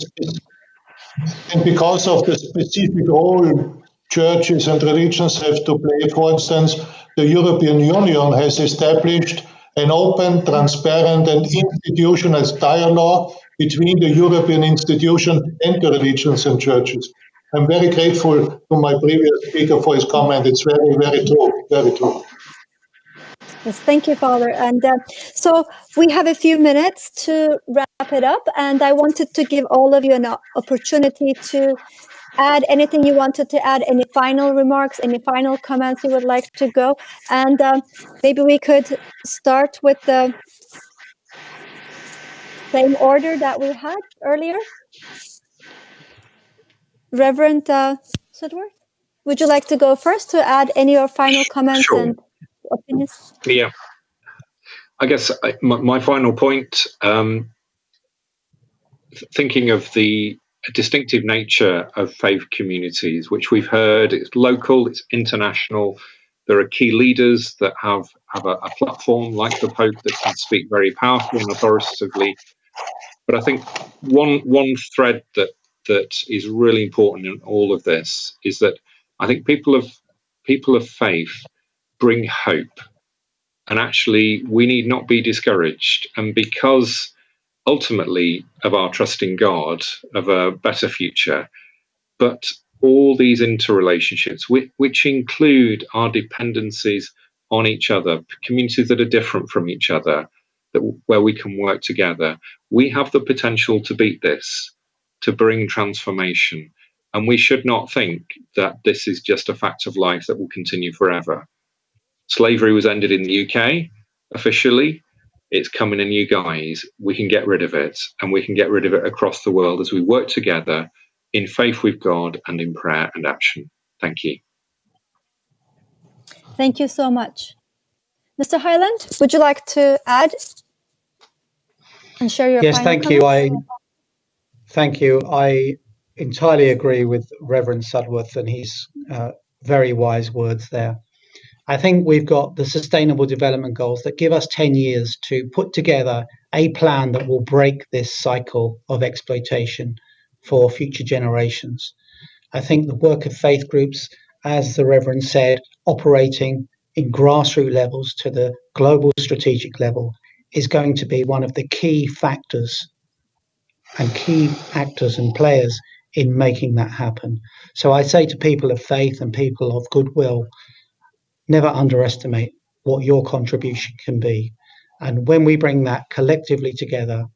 specific role churches and religions have to play, for instance, the European Union has established an open, transparent, and institutional dialogue between the European institution and the religions and churches. I'm very grateful to my previous speaker for his comment. It's very, very true. Very true. Yes, thank you, Father. And so we have a few minutes to wrap it up, and I wanted to give all of you an opportunity to add anything you wanted to add, any final remarks, any final comments you would like to go. And maybe we could start with the same order that we had earlier. Reverend Sudworth, would you like to go first to add any of your final comments and opinions? Yeah. I guess my final point, thinking of the distinctive nature of faith communities, which we've heard, it's local, it's international. There are key leaders that have a platform like the Pope that can speak very powerfully and authoritatively. But I think one thread that is really important in all of this is that I think people of faith bring hope. And actually, we need not be discouraged. And because ultimately of our trust in God, of a better future, but all these interrelationships, which include our dependencies on each other, communities that are different from each other, where we can work together. We have the potential to beat this, to bring transformation. And we should not think that this is just a fact of life that will continue forever. Slavery was ended in the UK officially. It's coming in you guys. We can get rid of it, and we can get rid of it across the world as we work together in faith with God and in prayer and action. Thank you. Thank you so much. Mr. Hyland, would you like to add and share your Yes, final thank comments? you. Thank you. I entirely agree with Reverend Sudworth and his very wise words there. I think we've got the Sustainable Development Goals that give us 10 years to put together a plan that will break this cycle of exploitation for future generations. I think the work of faith groups, as the Reverend said, operating in grassroots levels to the global strategic level is going to be one of the key factors and key actors and players in making that happen. So I say to people of faith and people of goodwill, never underestimate what your contribution can be. And when we bring that collectively together,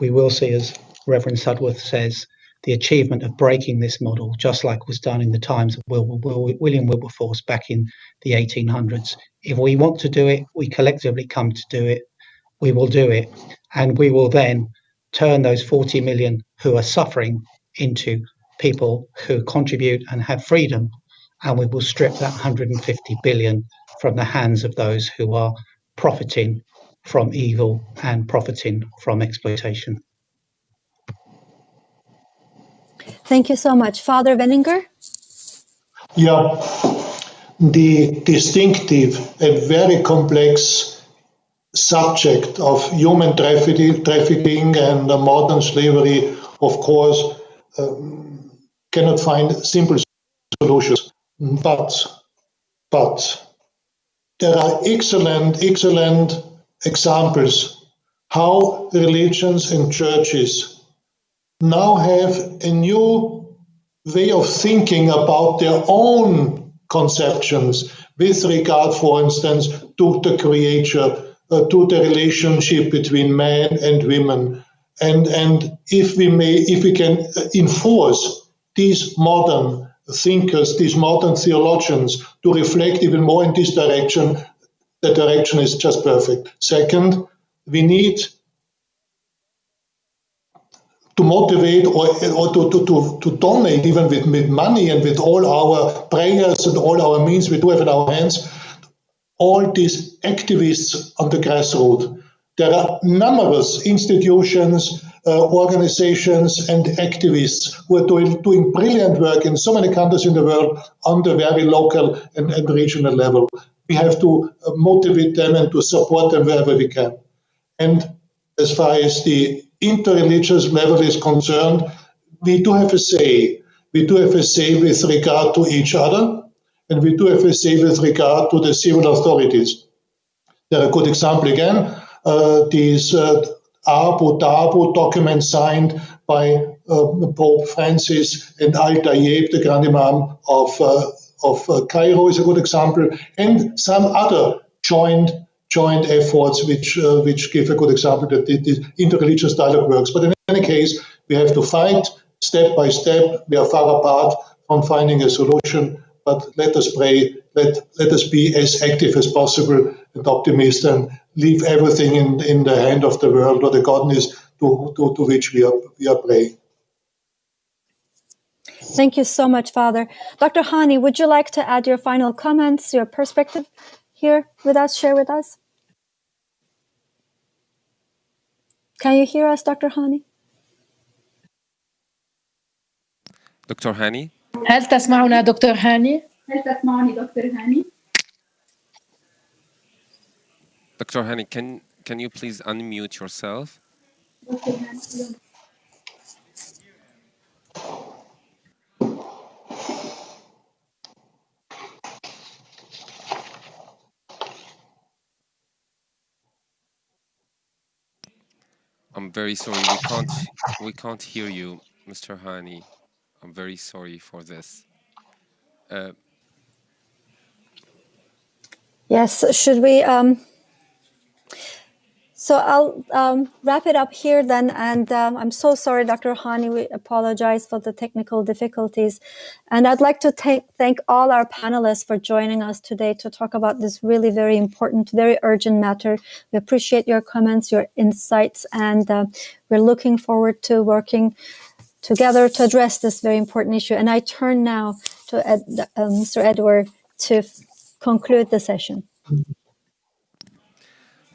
we will see, as Reverend Sudworth says, the achievement of breaking this model, just like was done in the times of William Wilberforce back in the 1800s. If we want to do it, we collectively come to do it, we will do it. And we will then turn those 40 million who are suffering into people who contribute and have freedom, and we will strip that 150 billion from the hands of those who are profiting from evil and profiting from exploitation. Thank you so much. Father Wenninger? Yeah, the distinctive and very complex subject of human trafficking and modern slavery, of course, cannot find simple solutions. But there are excellent examples how religions and churches now have a new way of thinking about their own conceptions with regard, for instance, to the creator, to the relationship between men and women. And if we can enforce these modern thinkers, these modern theologians to reflect even more in this direction, the direction is just perfect. Second, we need to motivate or to donate, even with money and with all our prayers and all our means we do have in our hands, all these activists on the grassroots. There are numerous institutions, organizations and activists who are doing brilliant work in so many countries in the world on the very local and regional level. We have to motivate them and to support them wherever we can. And as far as the interreligious level is concerned, we do have a say. We do have a say with regard to each other, and we do have a say with regard to the civil authorities. There are a good example again, these Abu Dhabi document signed by Pope Francis and Al-Tayyib, the Grand Imam of Cairo, is a good example, and some other joint efforts which give a good example that the interreligious dialogue works. But in any case, we have to fight step by step. We are far apart from finding a solution, but let us pray, let us be as active as possible and optimistic, and leave everything in the hand of the world or the godness to which we are praying. Thank you so much, Father. Dr. Hani, would you like to add your final comments, your perspective here with us, share with us? Can you hear us, Dr. Hani? Dr. Hani? هل تسمعنا دكتور هاني؟ هل تسمعني دكتور هاني؟ Dr. Hani, can you please unmute yourself? دكتور هاني. I'm very sorry, we can't hear you, Mr. Hani. I'm very sorry for this. Yes, should we? So I'll wrap it up here then. And I'm so sorry, Dr. Hani, we apologize for the technical difficulties. And I'd like to thank all our panelists for joining us today to talk about this really very important, very urgent matter. We appreciate your comments, your insights, and we're looking forward to working together to address this very important issue. And I turn now to Mr. Edward to conclude the session.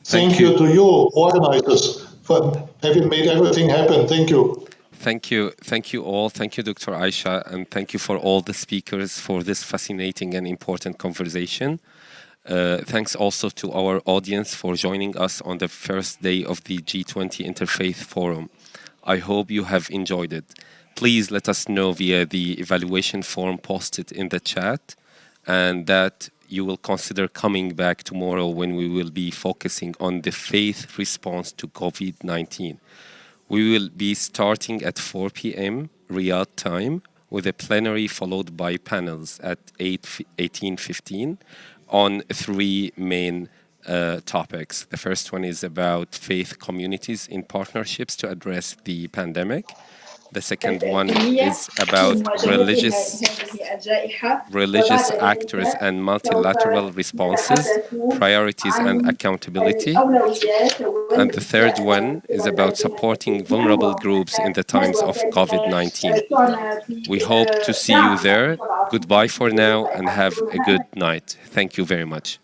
Thank you to you, organizers, for having made everything happen. Thank you. Thank you. Thank you all. Thank you, Dr. Aisha, and thank you for all the speakers for this fascinating and important conversation. Thanks also to our audience for joining us on the first day of the G20 Interfaith Forum. I hope you have enjoyed it. Please let us know via the evaluation form posted in the chat, and that you will consider coming back tomorrow when we will be focusing on the faith response to COVID-19. We will be starting at 4 p.m. Riyadh time with a plenary followed by panels at 18:15 on three main topics. The first one is about faith communities in partnerships to address the pandemic. The second one is about religious actors and multilateral responses, priorities and accountability. And the third one is about supporting vulnerable groups in the times of COVID-19. We hope to see you there. Goodbye for now and have a good night. Thank you very much.